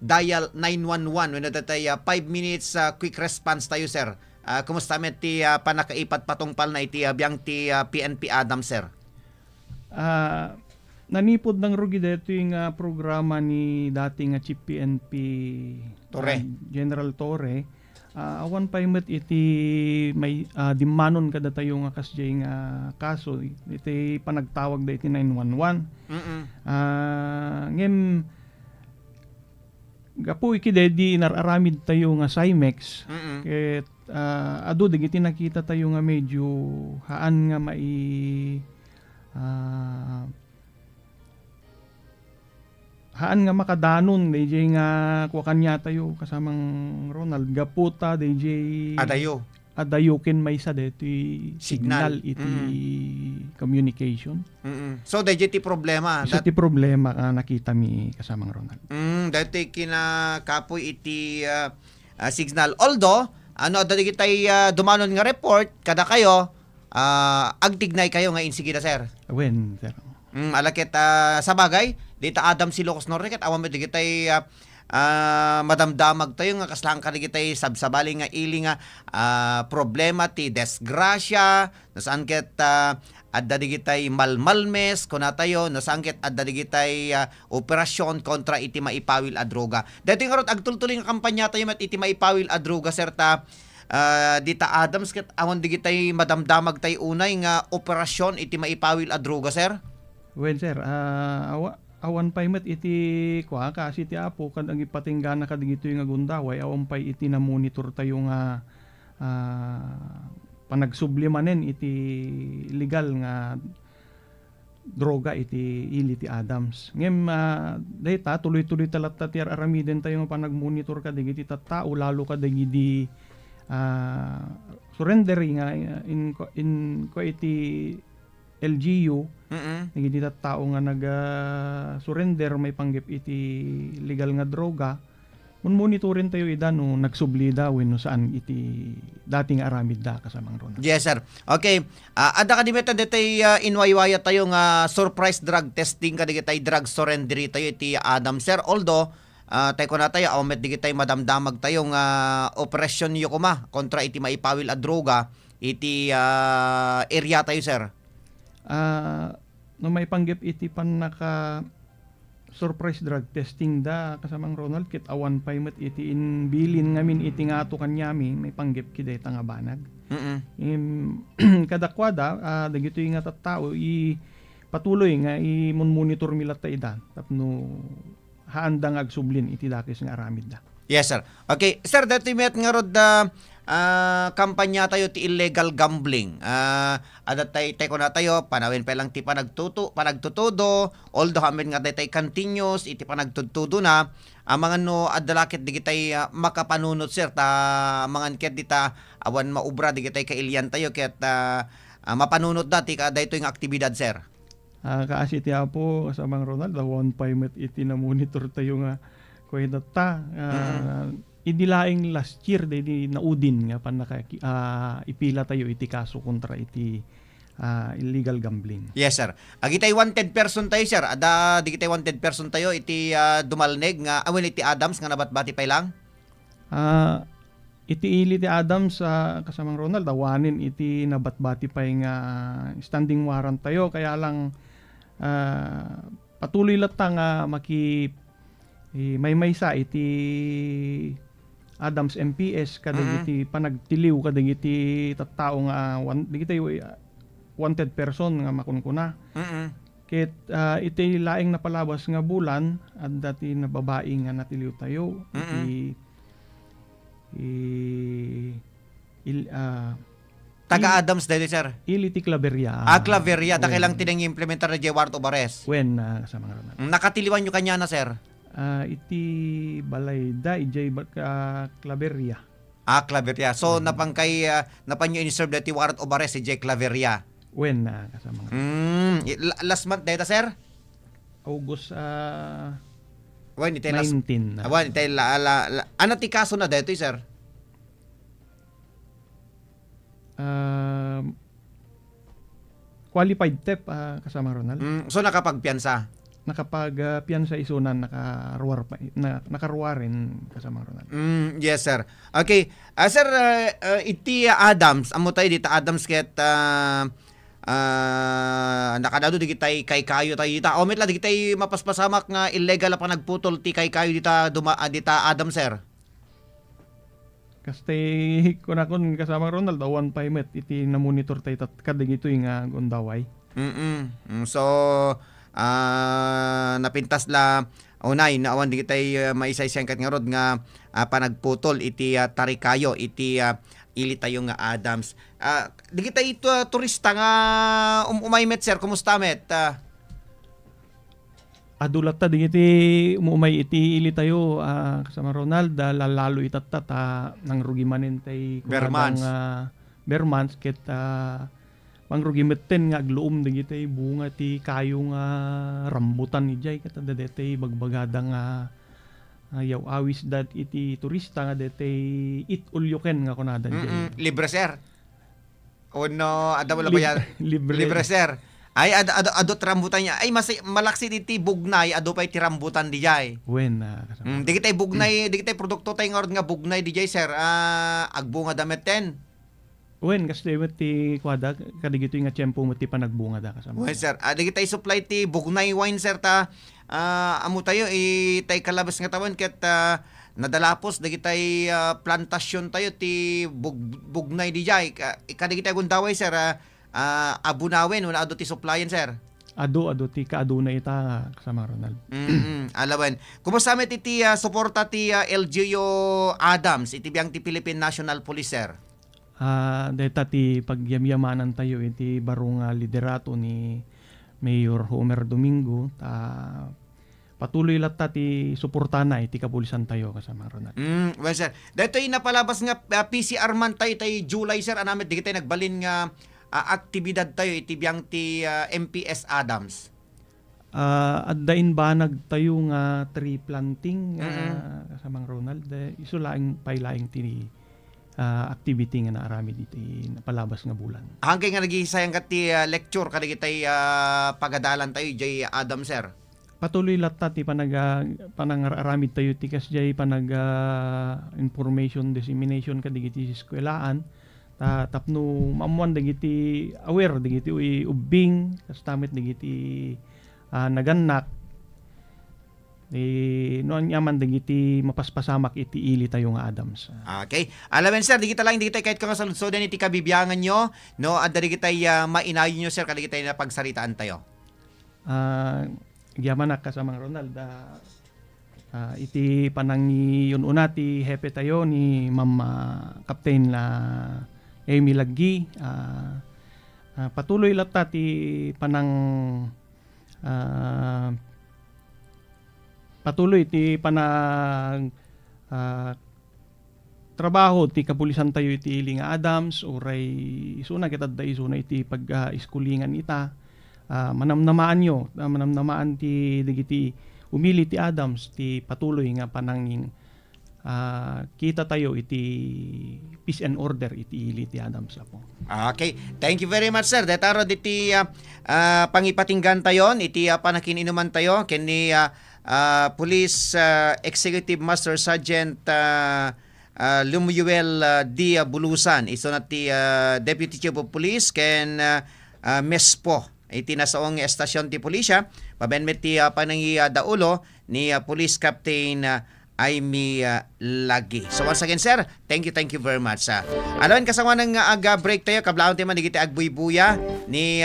dial 911 when datay 5 minutes quick response tayo sir. Kumusta met ti panakaipat patungpal na iti biyang ti PNP Adam sir? Nanipod ng rugi dito yung programa ni dating Chief PNP Torre. General Torre. Awan pa met iti may dimanon kada tayo nga kasjay nga kaso iti panagtawag da iti 911. Ngem gapu ikidedi nararamid tayo nga Cymex ket adu digiti nakita tayo nga medyo haan nga haan nga makadanon DJ nga kuha kanya tayo kasamang Ronald gaputa DJ adayo ken may sa deti signal iti communication. So DJ ti problema. So ti problema nakita mi kasamang Ronald. Dati kinakapoy iti signal. Although dati kitay dumanon nga report kada kayo agtignay kayo nga insigida sir. Wen sir. Alakit sa bagay dita Adam si Ilocos Norte ket awan met digitay madamdamag tayo nga kaslang kadigitay sabsabali nga ili nga problema ti desgrasya nasaan ket adda digitay malmalmes kuna tayo no sangkit adda digitay operasyon kontra iti maipawil a droga. Dito nga rod agtultuloy nga kampanya tayo met iti maipawil a droga sir ta dita Adams ket awon digitay madamdamag tay unay nga operasyon iti maipawil a droga sir. Well sir, awan pay met iti kwa kasi ti apo kad ang ipatinggana kadigito nga gundaway awan pay iti na monitor tayo nga panagsublimanen iti legal nga droga iti ili ti Adams. Ngem data tuloy-tuloy talat ti aramiden tayo nga panagmonitor kadigiti tattao lalo kadagiti surrender nga in ko iti LGU nagiti tattao nga surrender may panggip iti legal nga droga. Monitorin tayo ida no nagsubli daw no saan iti dating aramid da kasamang Ronald. Yes sir. Okay. Ada ka dimeta detay inwaywaya tayo nga surprise drug testing kadigitay drug surrender tayo iti Adam sir. Although tayo ko na tayo awmet digitay madamdamag tayo nga operasyon Yokoma kontra iti maipawil a droga iti area tayo sir. No may panggip iti panaka surprise drug testing da kasamang Ronald kit awan pay met iti inbilin ngamin iti nga ato kanyami may panggip kiday nga banag. Kadakwada dagito nga tattao i patuloy nga i-monitor mila ta ida tapno haandang agsublin iti dakis nga aramid da. Yes sir. Okay, sir dati met nga rod kampanya tayo ti illegal gambling. Adat tayo na tayo panawin pa lang ti panagtutudo although hamen nga tay continuous iti panagtutudo na mga no adalakit digitay makapanunot sir ta mga ket dita awan maubra digitay kailyan tayo ket mapanunot dati ka daytoy nga aktibidad sir. Kaasi ti apo kasamang Ronald awan pay met iti na monitor tayo nga kuwedata idilaing last year di naudin nga panaka ipila tayo iti kaso kontra iti illegal gambling. Yes sir. Agitay wanted person tayo sir. Ada digitay wanted person tayo iti dumalneg nga awen iti Adams nga nabatbati pay lang. Iti ili ti Adams kasamang Ronald awanin iti nabatbati pay nga standing warrant tayo kaya lang patuloy latang may sa iti Adams MPS kadagiti panagtiliw kadagiti tattao nga digiti wanted person nga makunkuna. Ket iti laing napalabas nga bulan at dati na babae nga natiliw tayo taga Adams dito sir. Iliti Claveria. Claveria dakilang tinang implementar na warrant of arrest. When sa mga nakatiliwan nyo kanya na sir. Iti balayda ijay Claveria. Claveria. So napangkay napanyo in-serve dati warrant of arrest si J. Claveria. When kasama. Last month data sir? August when 19. Awan ite ano ti kaso na dito sir? Qualified theft kasama Ronald. So nakapagpiyansa. Nakapagpiyansa isunan nakaruwarin kasama Ronald. Yes sir. Okay. Sir iti Adams amo tayo dita Adams ket nakadado digitay kay kayo tayo dita. Omet la digitay mapaspasamak nga illegal pa nagputol ti kay kayo dita dita Adams sir. Kastay kunakon kasama Ronald awan pay met iti na monitor tayo kadagito nga gundaway. So napintas la unay na awan digitay maisay-sangkat nga rod nga panagputol iti tarikayo iti ili tayo nga Adams. Digitay ito turista nga umay met sir kumusta met? Adulat ta digiti umay iti ili tayo kasama Ronald lalo itatta nang rugimanen tay Bermans ket mangrugimetten nga agluom digitay bunga ti kayo nga rambutan ijay ket dadetay bagbagadang yaw awis dat iti turista nga detay ulyoken nga kunada libre sir. No, ada wala ba yan? Libre sir. Ay adot rambutan niya. Ay malaksi iti bugnay ado pay ti rambutan dijay. Wen digitay bugnay, digitay produkto tay nga bugnay dijay sir. Agbunga damet ten. Wen kasi ti kwada kadigito nga tiyempo mo ti panagbunga da kasama. Well, sir, digitay supply ti Bugnay wine sir ta amo tayo tay kalabas nga tawan ket nadalapos digitay plantasyon tayo ti Bugnay dijay kadigitay gundaway sir abunawen una ado ti supplyan sir. Ado ti kaado na ita kasama Ronald. Alawan. Kumusta met iti suporta ti LGU Adams iti biyang ti Philippine National Police sir? Deta ti pagyamyamanan tayo iti barong liderato ni Mayor Homer Domingo patuloy latta ti suportana iti kapulisan tayo kasama Ronald. Well sir, dito napalabas nga PCR man tayo July sir anamet di kita nagbalin nga aktibidad tayo iti biyang ti MPS Adams. Addain banag tayo nga tree planting kasama Ronald iso laing pailaing ti activity nga naarami dito napalabas nga bulan. Hanggang nga nagisayang ka ti lecture kada kitay pagadalan tayo jay Adam sir. Patuloy latta ti panangaramid tayo ti kas jay information dissemination kadigiti eskwelaan tapno mamuan dagiti aware dagiti ubing kas tamet dagiti naganak noon yaman dagiti mapaspasamak iti ili tayo nga Adams. Okay. Alamen sir, di kita lang di kita kahit kung saludsodan iti kabibiyangan nyo, no, at di kita mainayo nyo sir, kada kita na pagsaritaan tayo. Yaman na kasama Ronald, iti panangi yun una ti hepe tayo ni Captain Amy Laggi, patuloy latta ti panang patuloy ti panang trabaho ti kapulisan tayo iti ili nga Adams uray isuna kitad da isuna iti pag-iskulingan ita manamnamaan nyo manamnamaan ti digiti umili ti Adams ti patuloy nga panangin kita tayo iti peace and order iti ili ti Adams po. Okay, thank you very much sir. Detaro diti pangipatinggan tayon iti panakininuman tayo kini Police Executive Master Sergeant Lumuel D. Bulusan iso na ti Deputy Chief of Police ken Mespo iti nasaong estasyon ti pulisya pabenmet ti panangi daulo ni Police Captain Amy Laggi. So once again sir, thank you very much. Alawan kasama ng break tayo kablaon ti man digiti agbuybuya ni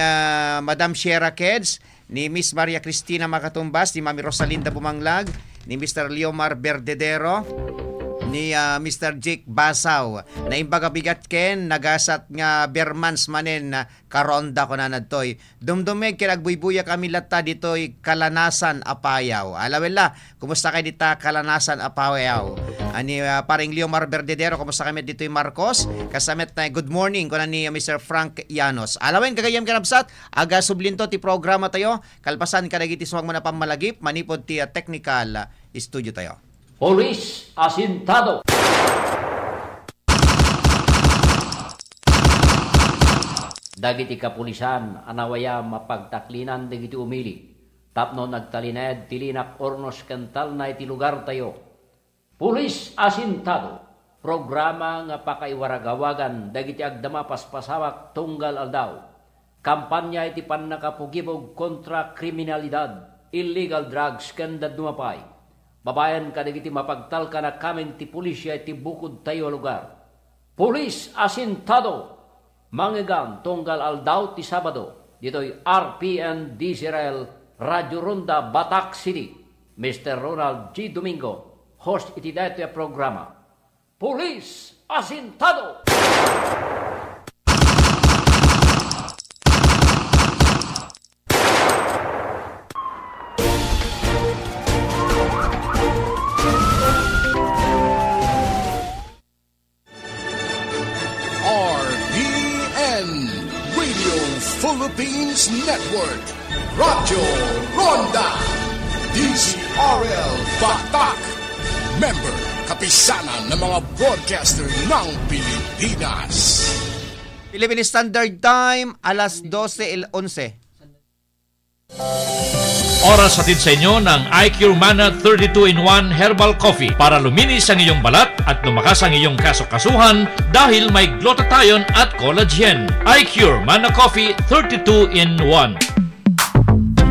Madam Shera Keds, ni Miss Maria Cristina Makatumbas, ni Mami Rosalinda Bumanglag, ni Mr. Leomar Berdedero, ni Mr. Jake Basaw na imbaga bigat ken nagasat nga bermans manen karonda ko na nadtoy dumdumeg kinagbuybuya kami latta ditoy Kalanasan Apayaw. Alawela kumusta kay dita Kalanasan Apayaw ani paring Leomar Berdedero kumusta kami ditoy Marcos kasamet na good morning ko na ni Mr. Frank Llanos. Alawen kagayam kanabsat aga sublinto ti programa tayo kalpasan kadagiti suwag mo na pamalagip manipod ti technical studio tayo. Police asintado. Dagiti kapulisan anawaya mapagtaklinan dagiti umili. Tapno nagtalined tilinak ornos kental na iti lugar tayo. Police asintado. Programa nga pakaiwaragawagan dagiti agdama paspasawak tunggal aldaw. Kampanya iti pannakapugibog kontra kriminalidad, illegal drugs kenda dumapay. Babayan kadagiti mapagtal ka na kamen ti pulisya iti bukod tayo lugar. Police asintado. Mangigan tunggal aldaw ti Sabado. Dito'y RPN Diesel Radio Ronda Batak City. Mr. Ronald G. Domingo, host iti dito programa. Police asintado. Philippines Network, Radyo Ronda, DZRL Batak, member kapisanan ng mga broadcaster ng Pilipinas. Philippine Standard Time, alas 12:11. Oras hatid sa inyo ng iCure Mana 32-in-1 Herbal Coffee para luminis ang iyong balat at lumakas ang iyong kasukasuhan dahil may glutathione at collagen. iCure Mana Coffee 32-in-1.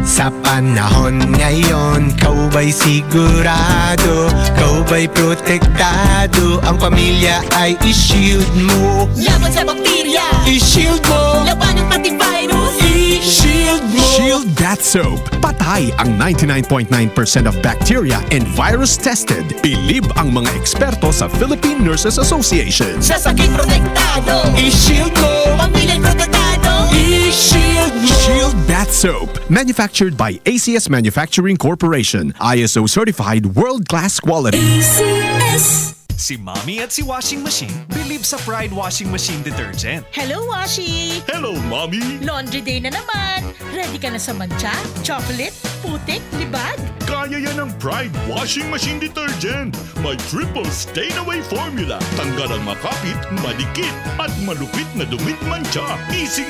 Sa panahon ngayon, kau ba'y sigurado? Kau ba'y protektado? Ang pamilya ay i-shield mo. Laban sa bakterya, I-shield mo. laban ng pati virus, I-shield mo. Shield That Soap. Patay ang 99.9% of bacteria and virus tested. Believe ang mga eksperto sa Philippine Nurses Association. sa sakit protektado, I-shield mo. pamilyang protektado, I-shield mo. Shield That Soap. Manufactured by ACS Manufacturing Corporation. ISO certified world-class quality. ACS. Si Mommy at si Washing Machine believe sa Pride Washing Machine Detergent. Hello, Washi! Hello, Mommy! Laundry day na naman! Ready ka na sa mancha, chocolate, putik, libag? Kaya yan ang Pride Washing Machine Detergent. May triple stain-away formula. Tanggal ang makapit, madikit, at malupit na dumit mancha. Easy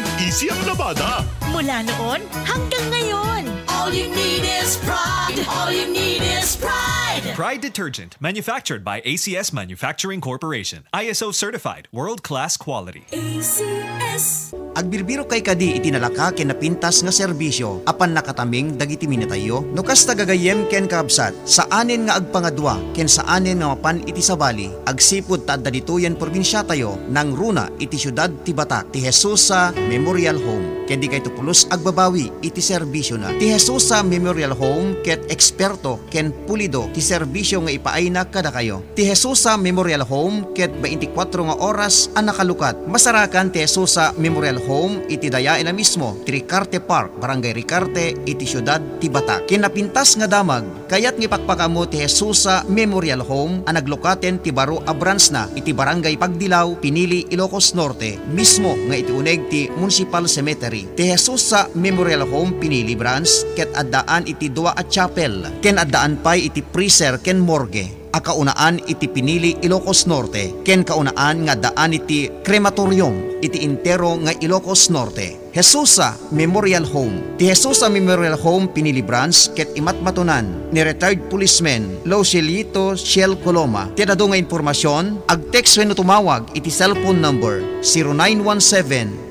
ang labada. Mula noon hanggang ngayon. All you need is pride. All you need is pride. Pride Detergent, manufactured by ACS Manufacturing Corporation. ISO certified, world-class quality. ACS. Agbirbiro kay kadi itinalaka ken napintas nga serbisyo apan nakataming dagiti minatayo no kas tagagayem ken kaabsat sa anin nga agpangadwa ken sa anin nga mapan iti sabali agsipud ta adda ditoyen probinsya tayo nang runa iti syudad ti Batak ti Jesus Memorial Home ken di kay tupulos agbabawi iti serbisyo na ti Jesus Memorial Home ket eksperto ken pulido ti serbisyo nga ipaayna kada kayo ti Jesus Memorial Home ket 24 nga oras ang nakalukat masarakan ti Jesus Memorial Home iti dayain na mismo ti Ricarte Park, Barangay Ricarte, iti syudad ti Batak. Kinapintas nga damag, kayat ngipakpakamo ti Jesus Memorial Home ang naglokaten ti baro a branch na iti Barangay Pagdilaw, Pinili, Ilocos Norte, mismo nga iti uneg ti Municipal Cemetery. Ti Jesus Memorial Home Pinili branch ket addaan iti dua a chapel, ken addaan pay iti freezer ken morgue. Akaunaan iti Pinili, Ilocos Norte, ken kaunaan nga daan iti krematorium iti Intero nga Ilocos Norte. Jesus Memorial Home. Ti Jesus Memorial Home Pinili branch ket imatmatunan ni retired policeman Lauselito Shell Coloma. Ti dadu nga impormasyon ag-text wenno tumawag iti cellphone number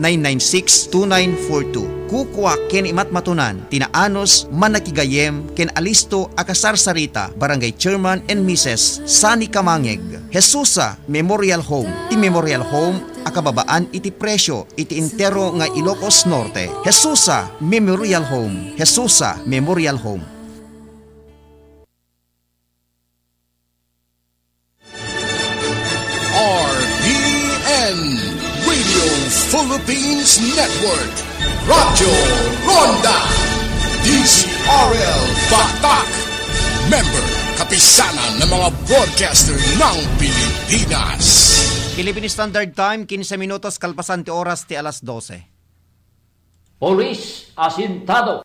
0917-996-2942. Kukwa ken imatmatunan tinaanos manakigayem ken alisto akasarsarita Barangay Chairman and Mrs. Sani Kamangeg. Jesus Memorial Home. Ti Memorial Home akababaan iti presyo iti Intero nga Ilocos Norte. Jesus Memorial Home. Jesus Memorial Home. RPN Radio Philippines Network. Radyo Ronda DZRL Batak. Member kapisanan ng mga broadcaster ng Pilipinas. Philippine Standard Time 15 minutos kalpasan ti oras ti alas 12. Police asintado.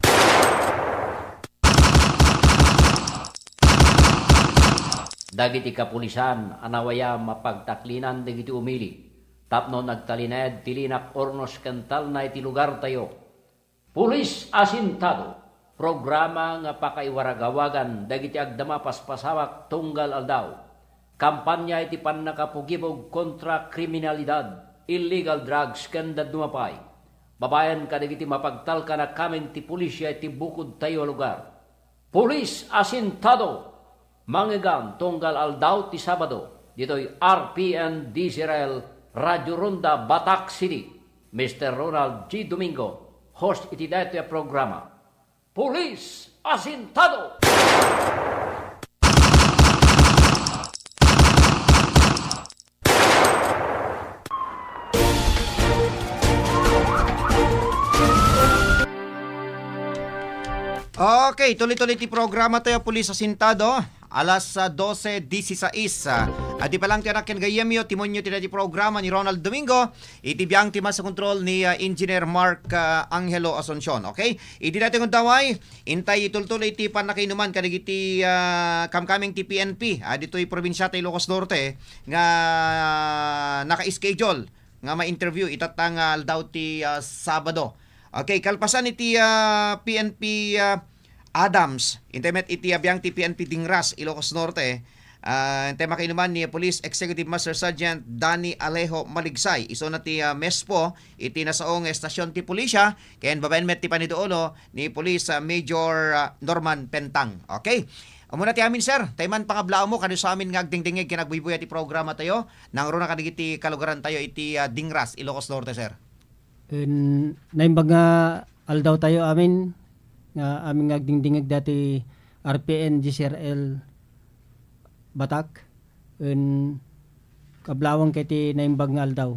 Dagiti kapulisan anawaya mapagtaklinan dagiti umili. Tapno nagtalined tilinak ornos kental na iti lugar tayo. Pulis asintado. Programa nga pakaiwaragawagan dagiti agdama paspasawak tunggal aldaw. Kampanya iti pannakapugibog kontra kriminalidad, illegal drugs kanda dumapay. Babayan ka dagiti mapagtalka na kamen ti pulisya iti bukod tayo lugar. Pulis asintado. Mangegam tunggal aldaw ti Sabado. Dito'y RPN DZRL Radio Ronda Batak City. Mr. Ronald G. Domingo, host iti daytoy a programa. Pulis asintado! Okay, tuloy-tuloy ti programa tayo Pulis Asintado. Alas 12:16. At di pa lang tirakin gayemyo, timonyo ti programa ni Ronald Domingo. Iti biyang tima sa control ni Engineer Mark Angelo Asuncion. Okay? Iti natin kung taway, intay itultuloy ti panakinuman kadagiti kamkaming ti PNP. Dito'y probinsya tayo Ilocos Norte nga naka-schedule nga ma-interview itatang daw ti Sabado. Okay, kalpasan iti PNP Adams, intemet iti abiyang ti PNP Dingras, Ilocos Norte. Tema kainuman ni Police Executive Master Sergeant Danny Alejo Maligsay. Iso na ti Mespo, iti nasaong estasyon ti Pulisya, kayan babaen met ti panidoolo ni Police Major Norman Pentang. Okay? Muna ti amin sir, tayman pangablao mo kano sa amin nga agdingdingig kinagbubuya ti programa tayo. Nangro na kanigiti kalugaran tayo iti Dingras, Ilocos Norte sir. Naimbag nga aldaw tayo amin nga aming agdingdingig dati RPN GCRL Batak kablawang kiti naimbag nga aldaw.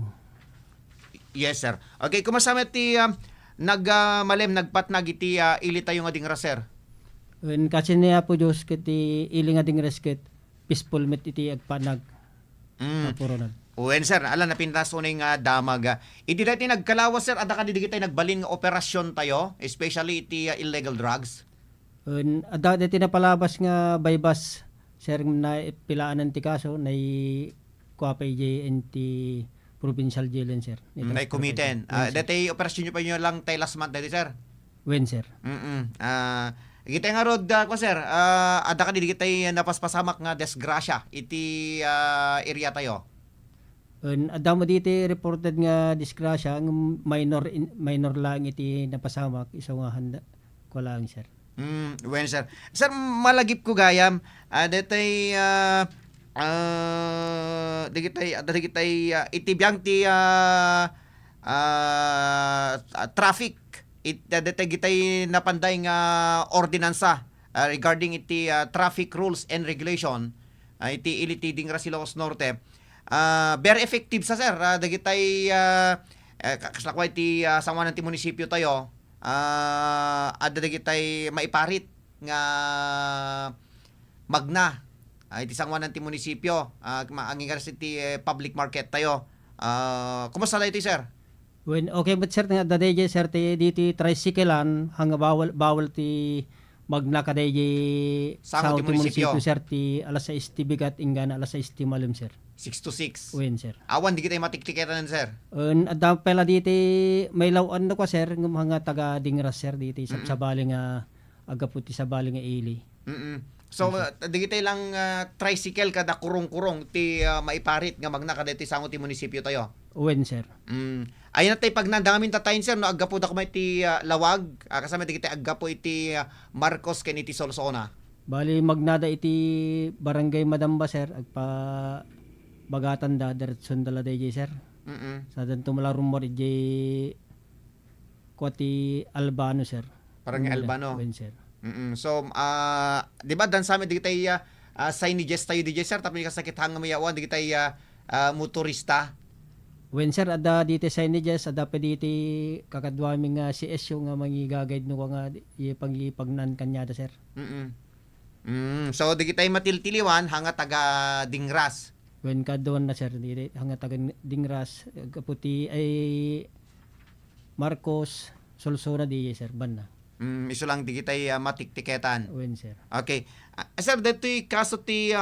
Yes sir. Okay, kumasama ti nagpatnag iti ili tayo nga Dingras sir. Kasi niya po Diyos kiti ili nga Dingras ket peaceful met iti agpanag. Puronag. Uwen sir, alam na pintas uning damag. Iti dati nagkalawas sir, ada ka di tayo nagbalin nga operasyon tayo, especially iti illegal drugs. Ada dati napalabas nga bypass sir na pilaanan ti kaso na kuapay JNT provincial jail sir. Nay kumiten. Dati operasyon nyo pa nyo lang tayo last month dati sir? When sir? Kita nga rod ko sir, ada ka di tayo napaspasamak nga desgrasya iti area tayo. Adamo dito reported nga disgrasya minor lang iti napasamak isa nga handa ko lang sir. When sir. Sir malagip ko gayam detay digitay itibiyang ti traffic detay gitay napanday nga ordinansa regarding iti traffic rules and regulation iti iliti Dingras, Ilocos Norte. Very effective sa sir. Dagitay kaslakway ti sanganan ti munisipyo tayo. Ada dagitay maiparit nga magna. Iti sanganan ti munisipyo. Angingaras iti public market tayo. Kumusta na iti sir? Okay but sir nga daday sir ti diti tricyclean hanga bawal ti magna kaday sa ti munisipyo sir ti alas 6 ti bigat ingana alas 6 ti malam sir. 6 to 6. Uwen, sir. Awan, di kita matiktiketa sir. Adang pala diti, may lawan na ko, sir, ng mga taga Dingras, sir, diti, sa bali nga, agaputi sa bali nga ili. So, di kita lang tricycle kada kurong-kurong, ti maiparit nga magna kada ti sango ti munisipyo tayo. Uwen, sir. Ayun na tayo, pag nandangamin tatayin, sir, no, agapo da ko may ti lawag, kasama di kita agapo iti Marcos ken iti Solsona. Bali, magnada iti barangay Madamba, sir, agpa bagatan da diretson dala day sir. Sa danto mala rumor ije kwati Albano sir. Parang Albano. Ben sir. So di ba dan sa amin di tay signages tayo DJ sir tapos kasakit hanga mayawan di tay motorista. When sir ada dito signages ada pa dito kakadwami nga CS yung nga mangigagayad no nga pangipagnan kanyada sir. So di tay matiltiliwan hanga taga Dingras. When ka doon na sir, hanga taga Dingras, kaputi ay Marcos, Solsona di sir, ban na. Iso lang di kitay matiktiketan. When sir. Okay. Sir, dito kaso ti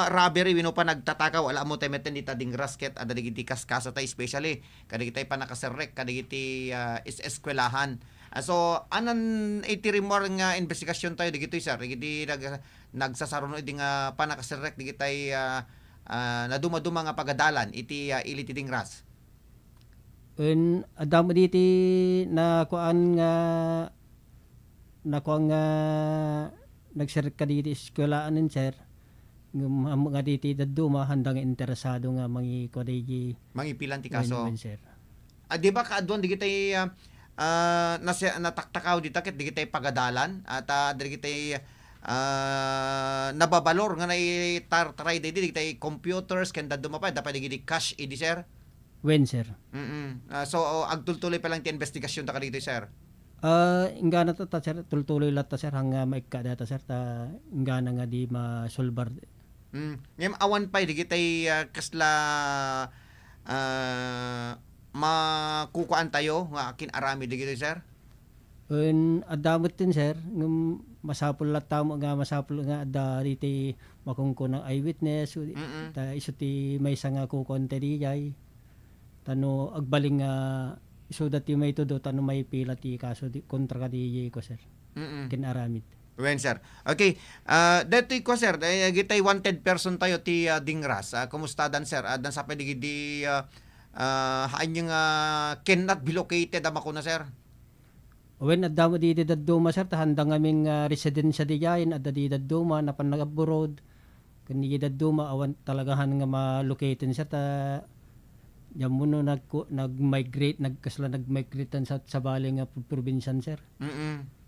robbery, wino pa nagtatakaw, alam mo tayo meten dita Dingras ket, ada digiti kaso tayo especially, kada kitay pa nakaserrek, kada giti eskwelahan. So, anan itirimor nga investigasyon tayo digito sir, digiti nagsasaruno di nga pa nakaserrek, digitay na dumaduma nga pagadalan iti ili ti Dingras. Adamo diti na kuan nga nagserek ka diti eskwelaan sir. Mga diti daduma handang interesado nga mangipilan ti kaso. Sir. Di ba kaadwan di kitay nataktakaw dita ket di kitay pagadalan at di kitay nababalor nga try di tay computers kanda dumapay dapat digiti cash idi sir. When sir. So agtultuloy pa lang ti investigasyon ta dito sir. Ingana ta sir tultuloy lat ta sir hanga maikka data sir ta ingana nga di masolbar. Ngem awan pay digitay kasla makukuan tayo nga akin arami digito sir. Adamot din sir masapul lat tamo nga masapul nga da diti makungko ng eyewitness ta iso ti may nga kukonte di jay tano agbaling nga iso dati may todo tano may pila ti kaso di kontra ka di ko sir kinaramid. Wen, sir. Okay. Detoy ko, sir. Gitay wanted person tayo ti Dingras. Kumusta dan, sir? Dan sa pwede di haan yung cannot be located ama ko na, sir. Wen adda di daduma sir tahandang aming residensya di jayin adda di daduma na panagabroad kani daduma awan talagahan nga ma-located sir ta jamuno nag-migrate nag-migrate sa bali nga probinsyan sir.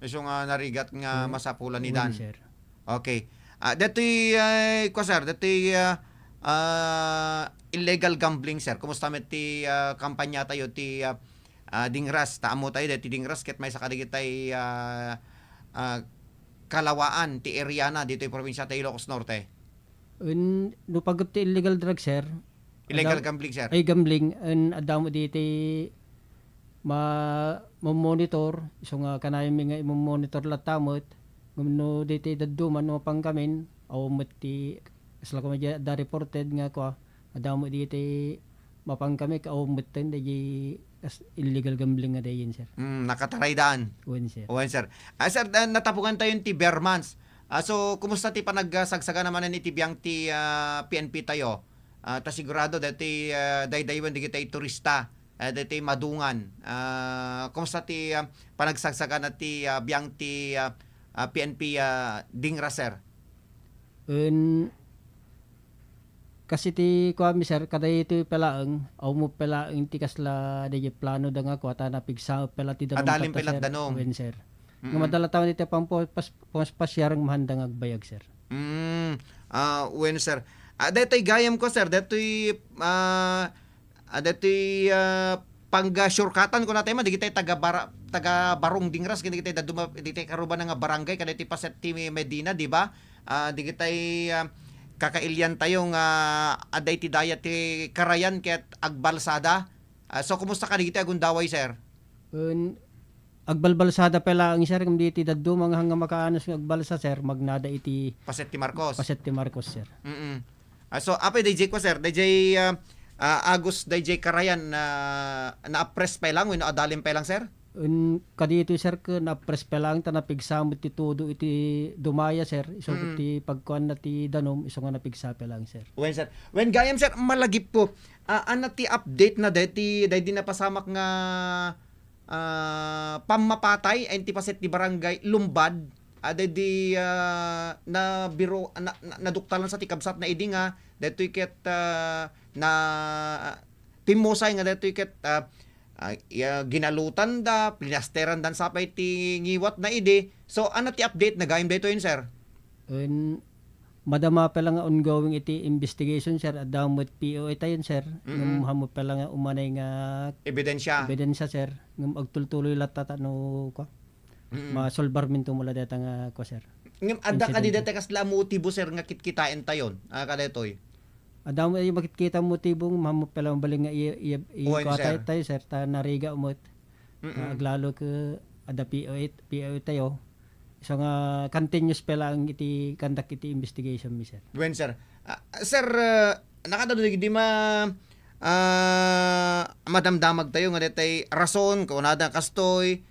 So nga narigat nga masapulan ni Dan. Sir. Okay. Detoy ko, sir, detoy illegal gambling, sir. Kumusta met ti kampanya tayo ti Dingras, taamo tayo deti Dingras ket may sakadigit tay kalawaan ti area na dito yung probinsya tayo Ilocos Norte. No pagap ti illegal drug sir. Illegal gambling, sir. Ay gambling and adamo dito monitor so nga kanay mi nga monitor latamot ngumno dito dadduman no pangkamin aw metti sala ko da reported nga ko adamo dito mapangkami ka aw metten di illegal gambling nga dayon sir. Nakataray daan. Wen sir. Sir. Sir, natapukan tayo ti Bermans. So kumusta ti panagsagsaga naman ni ti biyang ti PNP tayo? Ta sigurado dati daydaywan di kita turista. Dati madungan. Kumusta ti panagsagsaga na ti biyang ti PNP Dingras, sir? Kasi ti kuami sir kada ito pelaeng aw mo pelaeng ti kasla de plano da nga ko ta napigsa pela ti danom adalim pelat danom wen sir nga madala taon iti pasyarang mahandang agbayag sir. Wen sir detoy gayam ko, sir, detoy pangga-shortcutan ko natin man, di kita taga Barong Dingras, di kita karuban nga barangay, kada ti Paset ti Medina, di ba? Di kita kakailyan tayong aday ti daya ti Karayan ket agbalsada. So, kumusta ka di kita agundaway, sir? Agbalbalsada pala ang sir, kung di ti daddo, mga hanggang makaanos ng agbalsa, sir, magnada iti Paset ti Marcos. Paset ti Marcos, sir. So, apay DJ ko, sir, DJ Agus DJ Karayan na-press pa lang, adalim pa lang, sir? Kadito, sir, na-press pa lang, tanapigsamot ti todo iti dumaya, sir. Iso ti pagkuhan na ti danom, iso nga napigsa pa lang, sir. When, sir. When gayam, sir, malagip po. Ano ti update na dati na pasamak nga pamapatay, ay ti paset ti barangay Lumbad, na biro, naduktalan sa ti kabsat na idi nga, dito iket na timosay nga dito iket ginalutan da, plinasteran dan sapay ti ngiwat na idi. So, ano ti update na gayam dito yun, sir? Madama pa lang ongoing iti investigation, sir. Adamot POA tayo, sir. Ngam hamo pa lang umanay nga ebidensya, sir. Ngam agtultuloy latata no ko. Masolbar minto mula data nga ko, sir. Ngam adda ka di data kasla motibo, sir, nga kitkitain tayon. Kadetoy. Adamo ay makikita motibong hamo pa lang baling nga i tayo, sir. Ta nariga umot. Aglalo ke ada POA tayo. So nga continuous pa lang iti conduct iti investigation mi, sir. When, sir? Sir, nakadalig di madamdamag tayo nga detay rason kung nada kastoy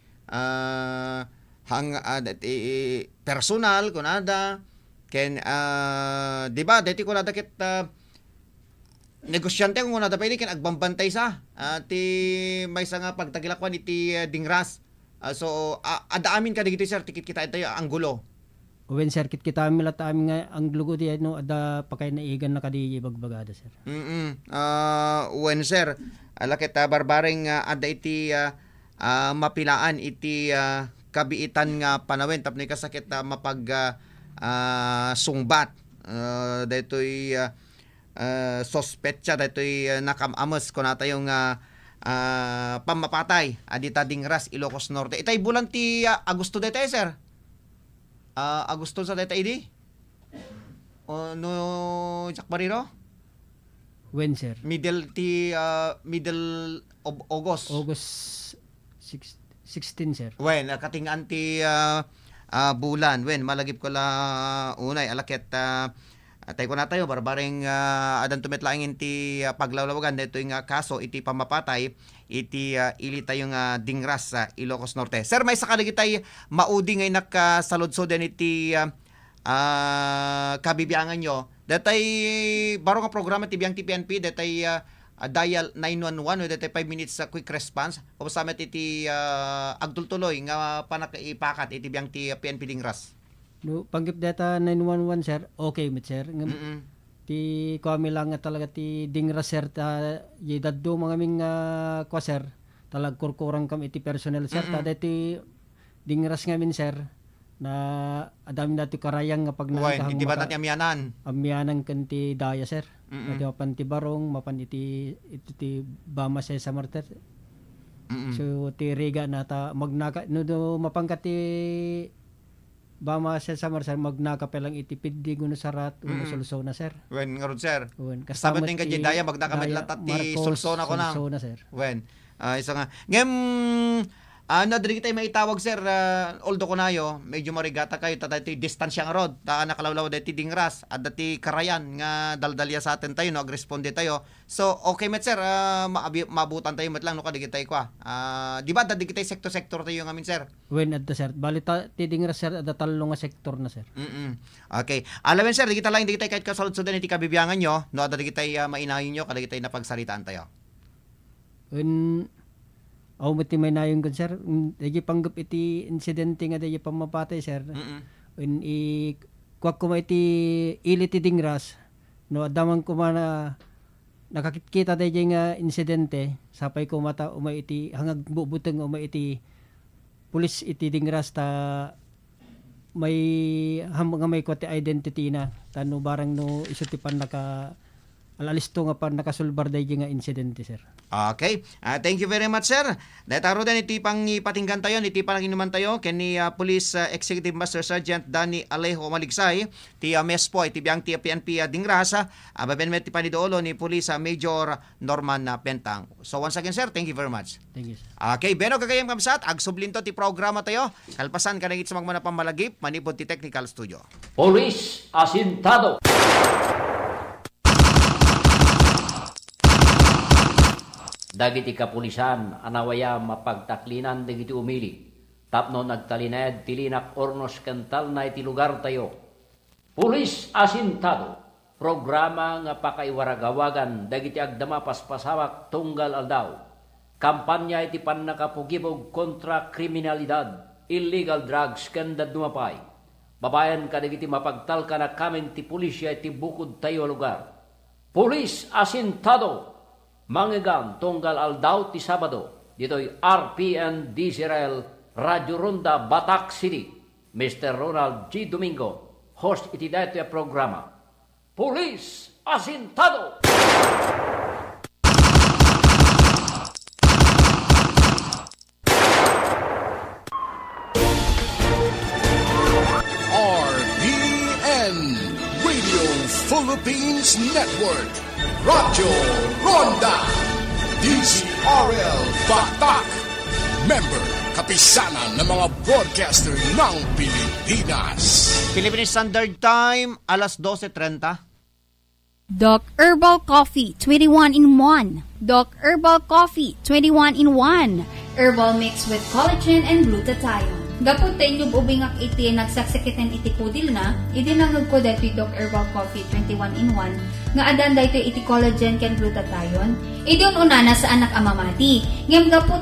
personal kung nada ken di ba deti ko nada ket negosyante kung nada pwede ken agbambantay sa ti may nga pagtagilakwan iti Dingras. So, adaamin ka digito, sir, tikit kita tayo anggulo. When, sir, kit kita amin lata amin nga anggulo di no, ada pakay na igan na kadi bagbagada, sir. When, sir, alakit barbaring ada iti mapilaan iti kabiitan nga panawin tapno kasakit mapag sungbat daytoy sospetsa daytoy nakamamas ko nata yung pamapatay adita Dingras Ilocos Norte. Itay bulan ti Agosto dete, sir. Agosto sa dete idi? No Jack Bariro? When, sir? Middle of August. August 16, sir. When katingan ti bulan when malagip ko la unay alaket Atay ko na tayo, barbaring adan tumitlaing iti paglawlawagan dito yung kaso, iti pamapatay, iti ili tayong dingras sa Ilocos Norte. Sir, may sakali kitay maudi ngay nakasaludso din iti kabibiangan nyo. Datay, baro nga programa ti biyang TPNP, datay dial 911, datay 5 minutes quick response. O samet iti agtultuloy nga panakaipakat iti biyang ti PNP dingras. No, panggip data 911 sir, okay mit sir. Ti kami lang nga talaga ti dingras sir ta yedaddo mga ming ko sir. Talag kurkurang kami iti personnel sir ta dati dingras ngamin sir na adami nato karayang nga pag nakahang hindi ba natin amyanan kanti daya sir. Iti mapan ti barong mapan iti bama sa marter. So ti rega nata magnaka no mapangkat ti bama sa summer sir magnakapelang itipid di guno sarat uno sulso na sir. Wen ngarod sir. Kasama din kadya daya magnakamed latat ti sulso na ko na. Sulso na sir. Wen isa nga. Ngem diri tayo maitawag sir oldo ko nayo medyo marigata kayo tatay distansya nga rod ta nakalawlaw dati dingras at dati karayan nga daldalya sa atin tayo no agresponde tayo. So okay met sir mabutan tayo met lang no kadigi tayo kwa. Di ba dadi kita sektor tayo ngamin sir? When at the sir balita ti dingras sir at talong nga sektor na sir. Okay. Alamen sir di kita lang di kita kahit kasalud-sudan iti kabibiangan nyo no dadi kita mainayon nyo kadagi tayo napagsaritaan tayo. Aw mati may nayon kun sir, dagi panggap iti insidente nga dagi pamapatay sir. When kuwag ko iti ili ti dingras, no adaman ko mana nakakita dagi nga insidente, sapay ko mata umay iti hangag bubuteng umay iti pulis iti dingras ta may nga may kwati identity na tano barang no isu ti pan naka alalisto nga pan nakasulbar dagi nga insidente sir. Okay. Thank you very much, sir. Dataro din iti pang ipatinggan tayo, iti pang inuman tayo, kani Police Executive Master Sergeant Danny Alejo Maligsay, ti MESPO, iti biyang ti PNP Dingras, baben met ti panidoolo ni Police Major Norman Pentang. So once again, sir, thank you very much. Thank you, sir. Okay, Beno kagayam kamsat, agsublinto ti programa tayo, kalpasan ka nagit sa magmana pamalagip, manipod ti Technical Studio. Police Asintado. Dagiti kapulisan anawaya mapagtaklinan dagiti umili. Tapno nagtalined tilinak ornos kental na iti lugar tayo. Pulis Asintado. Programa nga pakaiwaragawagan dagiti agdama paspasawak tunggal aldaw. Kampanya iti pannakapugibog kontra kriminalidad, illegal drugs kenda dumapay. Babayan ka dagiti mapagtalka na kamen ti pulisya iti bukod tayo lugar. Pulis Asintado. Mangegam tunggal aldaw ti Sabado. Dito'y RPN Diesel Radio Ronda Batak City. Mr. Ronald G. Domingo, host iti dito yung programa. Police Asintado! RPN Radio Philippines Network. Radyo Ronda DZRL Batak. Member kapisanan ng mga broadcaster ng Pilipinas. Philippine Standard Time, alas 12:30. Doc Herbal Coffee 21-in-1. Doc Herbal Coffee 21-in-1. Herbal mix with collagen and glutathione. Gapot tayo ubingak iti nagsaksikitan iti kudil na, idinangag ko dito Doc Herbal Coffee 21-in-1 nga adan dito iti collagen ken glutathione. Idun unana sa anak amamati. Ngem gapot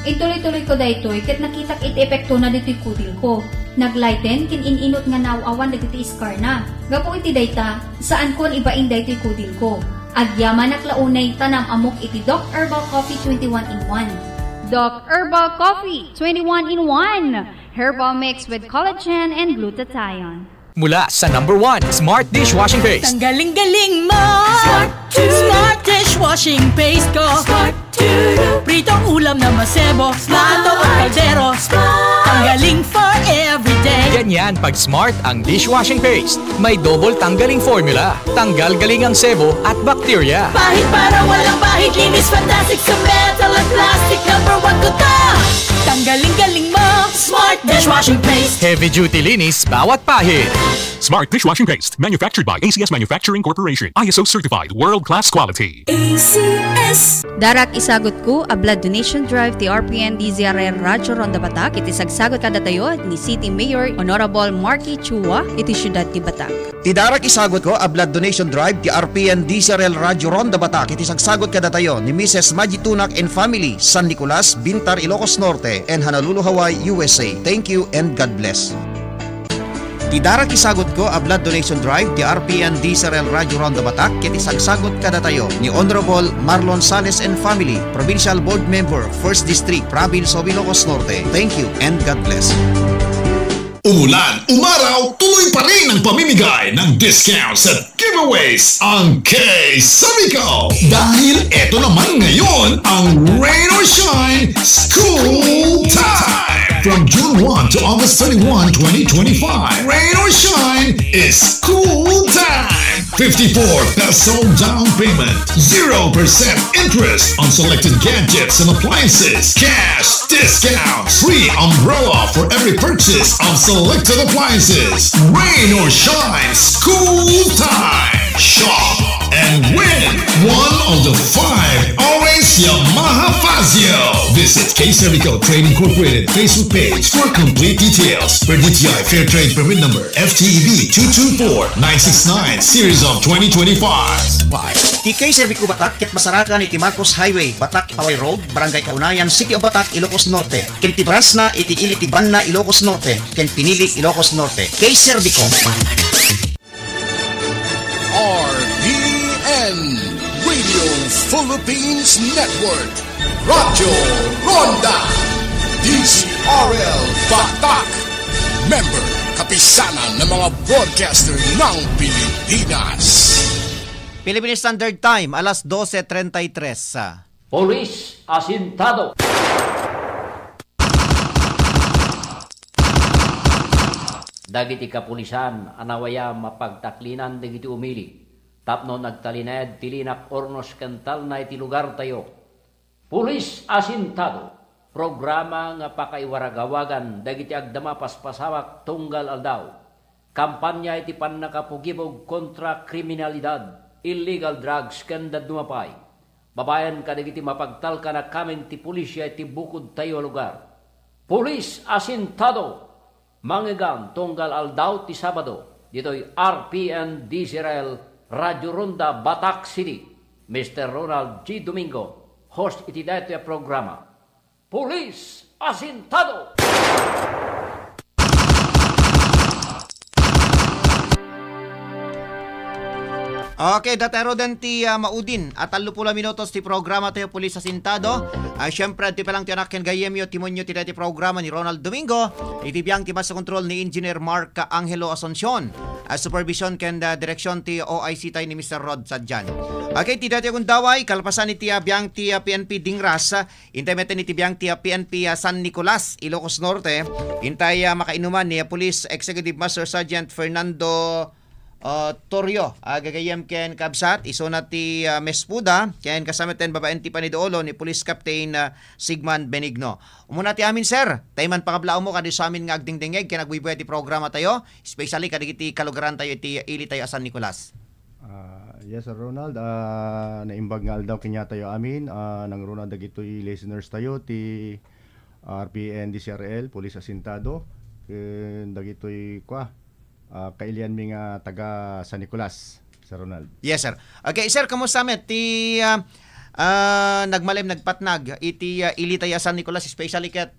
ituloy-tuloy ko dito ket nakitak iti epekto na dito kudil ko. Naglighten ken ininot nga nawawan dagiti iskar na. Gapo iti dayta saan kon ibain dito kudil ko. Agyaman naklaunay tanam amok iti Doc Herbal Coffee 21-in-1. Doc Herbal Coffee 21-in-1. Herbal mix with collagen and glutathione. Mula sa #1 Smart Dishwashing Paste. Tanggaling-galing mo! Smart Dishwashing Paste ko! Pritong ulam na masebo, plato o kaldero. Tanggaling for everyday. Ganyan pag Smart ang dishwashing paste. May double tanggaling formula. Tanggal galing ang sebo at bakterya. Pahit para walang pahit, linis fantastic sa metal at plastic. #1 ko to! Tanggaling-galing mo! Smart Dishwashing dishwashing paste. Heavy duty linis bawat pahid. Smart dishwashing paste, manufactured by ACS Manufacturing Corporation. ISO certified, world-class quality. ACS. Darak isagot ko a blood donation drive ti RPN DZRL Radyo Ronda Batak iti sagsagot kada tayo ni City Mayor Honorable Marky Chua iti syudad ti Batak. Tidarak isagot ko a blood donation drive ti RPN DZRL Radyo Ronda Batak iti sagsagot kada tayo ni Mrs. Majitunak and Family, San Nicolas, Bintar, Ilocos Norte, and Honolulu, Hawaii, USA. Thank you and God bless. Tidarak isagot ko a blood donation drive ti RPN DZRL Radyo Ronda Batak iti sagsagot kada tayo ni Honorable Marlon Sales and Family, Provincial Board Member, 1st District, Province of Ilocos Norte. Thank you and God bless. Umulan, umaraw, tuloy pa rin ang pamimigay ng discounts at giveaways ang K-Sabico. Dahil eto naman ngayon ang Rain or Shine School Time. From June 1 to August 31, 2025, Rain or Shine is School Time. 54 peso down payment, 0% interest on selected gadgets and appliances, cash discounts, free umbrella for every purchase on selected appliances. Rain or Shine School Time. Shop and win one of the 5 Always Yamaha Fazio. Visit K-Sabico Trade Incorporated Facebook page for complete details. Per DTI Fair Trade Permit Number FTEB 224969 Series of 2025. Ti K-Sabico Batak ket masarakan iti Marcos Highway, Batak Paway Road, Barangay Kaunayan, City of Batak, Ilocos Norte. Ken ti Brasna iti Iliti Banna, Ilocos Norte. Ken Pinili, Ilocos Norte. K-Sabico. RPN Radio Philippines Network, Radyo Ronda, DZRL Batak, member kapisanan ng mga broadcaster ng Pilipinas. Philippine Standard Time, alas 12:33. Police asintado. Dagiti kapulisan anawaya mapagtaklinan dagiti umili. Tapno nagtalined tilinak ornos kental na iti lugar tayo. Pulis asintado. Programa nga pakaiwaragawagan dagiti agdama paspasawak tunggal aldaw. Kampanya iti pannakapugibog kontra kriminalidad, illegal drugs kenda dumapay. Babayan kadagiti mapagtalka na kamen ti pulisya iti bukod tayo lugar. Pulis asintado. Manggigan tunggal aldaw ti Sabado. Dito'y RPN DZRL Radyo Ronda Batak City. Mr. Ronald G. Domingo, host iti dito yung programa. Pulis asintado! Okay, datero din ti Maudin at 30 minutos ti programa tayo Pulis Asintado. Siyempre, ti palang ti anak ken gayemyo timonyo ti dati programa ni Ronald Domingo. Itibiyang ti basa control ni Engineer Mark Angelo Asuncion. Supervision ken direksyon ti OIC tayo ni Mr. Rod Sadjan. Okay, ti dati akong daway, kalpasan ni ti biyang ti PNP Dingras, intay meten ni ti biyang ti PNP San Nicolas, Ilocos Norte. Intay makainuman ni Police Executive Master Sergeant Fernando Torrio, gagayem ken kabsat iso na ti Mespuda ken kasama ten babaen ti Panidoolo ni Police Captain Sigman Benigno. Umuna ti amin sir, tayman pangablao mo kadi sa amin nga agdingdingeg ken nagbubuhay ti programa tayo, especially kadagiti kalugaran tayo ti ili tayo San Nicolas. Yes Sir Ronald, naimbag nga aldaw kanya tayo amin nang Ronald dagitoy listeners tayo ti RPN DZRL Police Asintado ken dagitoy kailian mi nga taga San Nicolas, Sir Ronald. Yes, sir. Okay, sir, kamusta met? Ti nagmalim, nagpatnag, iti ilitaya San Nicolas, especially kat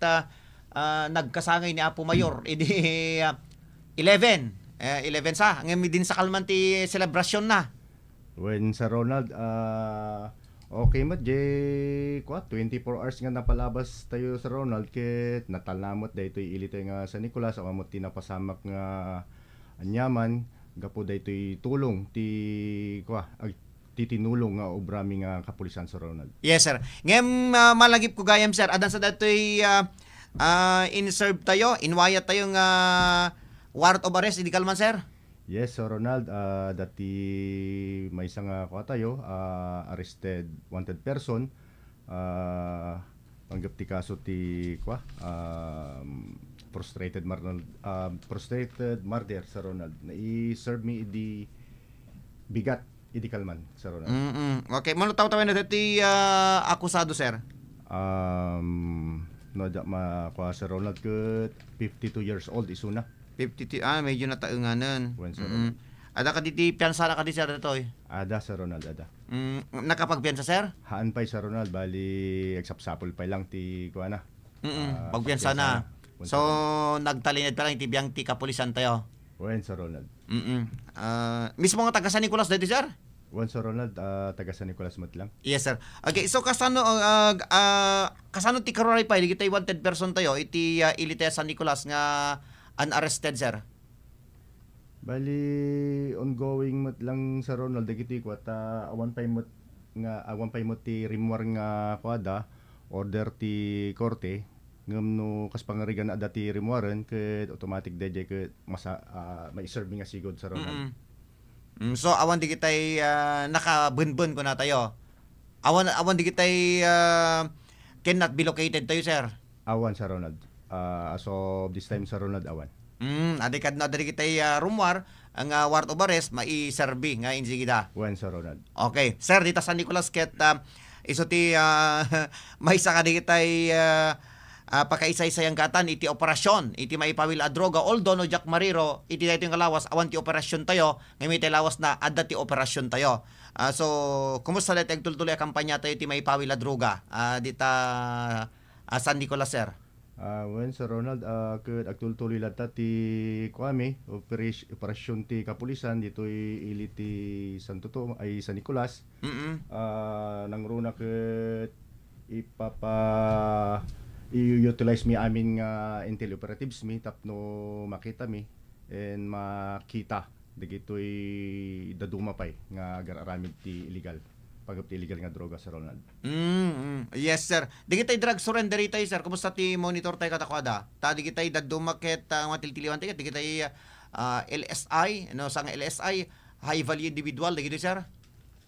nagkasangay ni Apo Mayor, idi 11 sa, ngayon din sa kalman ti selebrasyon na. When Sir Ronald, okay mat, 24 hours nga napalabas tayo Sir Ronald, ket natalnamot dahito ilitay nga San Nicolas, o amot tinapasamak nga anyaman gapo daytoy tulong ti titinulong nga obrami nga kapulisan Sir Ronald. Yes sir. Ngem malagip ko gayam sir adan sa daytoy in-serve tayo, inwayat tayo nga warrant of arrest idi kalman sir. Yes Sir Ronald, dati may isang tayo arrested wanted person panggap ti kaso ti frustrated murder sa Ronald. Na i-serve me idi bigat idi kalman sa Ronald. Okay, mo taw-tawin na dati akusado sir. No da makuha sa Ronald ko 52 years old isuna. 52 medyo nataenganan. When sa Ronald. Ada ka diti piyansa na ka di sir ditoy. Ada sa Ronald ada. Nakapagpiyansa sir? Haan pa sa Ronald bali eksapsapol pa lang ti kuana. Pagpiyansa na. So nagtalinid pa lang iti biyang ti kapulisan tayo. When sa Ronald. Mismo nga taga San Nicolas dito sir? When sa Ronald taga San Nicolas mat lang. Yes sir. Okay, so kasano ti karoray pa digitay wanted person tayo iti ilite San Nicolas nga unarrested sir? Bali ongoing mat lang sa Ronald dagiti kwat awan pay mo ti rimwar nga kwada order ti korte ngem no kas pangarigan ada ti rimwaran ket automatic DJ ket may serve nga sigod sa Ronald. So awan di kitay nakabunbun ko na tayo. Awan di kitay cannot be located tayo sir. Awan sa Ronald. As of this time sa Ronald awan. Adikad na dari kitay rumwar ang warrant of arrest mai-serve nga insigida. Wen sa Ronald. Okay, sir dita San Nicolas ket iso ti may saka di kitay pakaisa-isayang katan iti operasyon iti maipawil a droga although no Jack Mariro iti dayto yung kalawas awan ti operasyon tayo ngayon ti lawas na adda ti operasyon tayo. So kumusta dayto agtultuloy a kampanya tayo iti maipawil a droga dita San Nicolas sir? When sa Ronald ket agtultuloy lata ti kuami operasyon ti kapulisan ditoy ili ti San Nicolas. Nangruna ket i-utilize mi amin nga intel operatives mi tapno makita mi and makita dagitoy daduma pay nga agararamid ti illegal pagap ti illegal nga droga sa Ronald. Yes sir. Digitay drug surrender tayo sir. Kumusta ti monitor tayo katakwada? Ta digitay daduma ket matiltiliwan tayo digitay LSI no sang LSI high value individual digitoy sir.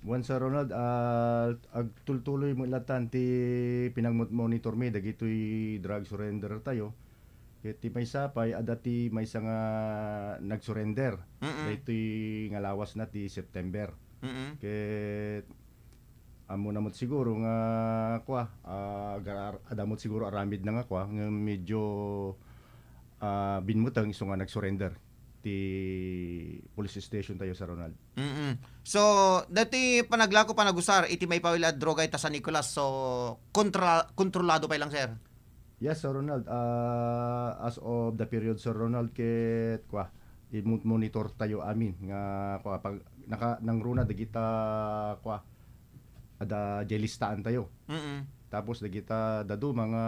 Once sa Ronald agtultuloy mo latan ti pinag-monitor mi dagitoy drug surrender tayo. Ket ti may sapay adati may nga nag-surrender. Daytoy nga lawas na ti September. Ket amo namot siguro nga adamot siguro aramid na nga nga medyo binmutang iso nga nag-surrender ti police station tayo sa Ronald. So dati panaglako panagusar iti may pawila droga ita sa Nicolas so kontrolado pa lang sir. Yes, Sir Ronald. As of the period, Sir Ronald, ket i-monitor tayo amin nga pag nangruna dagita ada jelistaan tayo. Tapos dagita dadu mga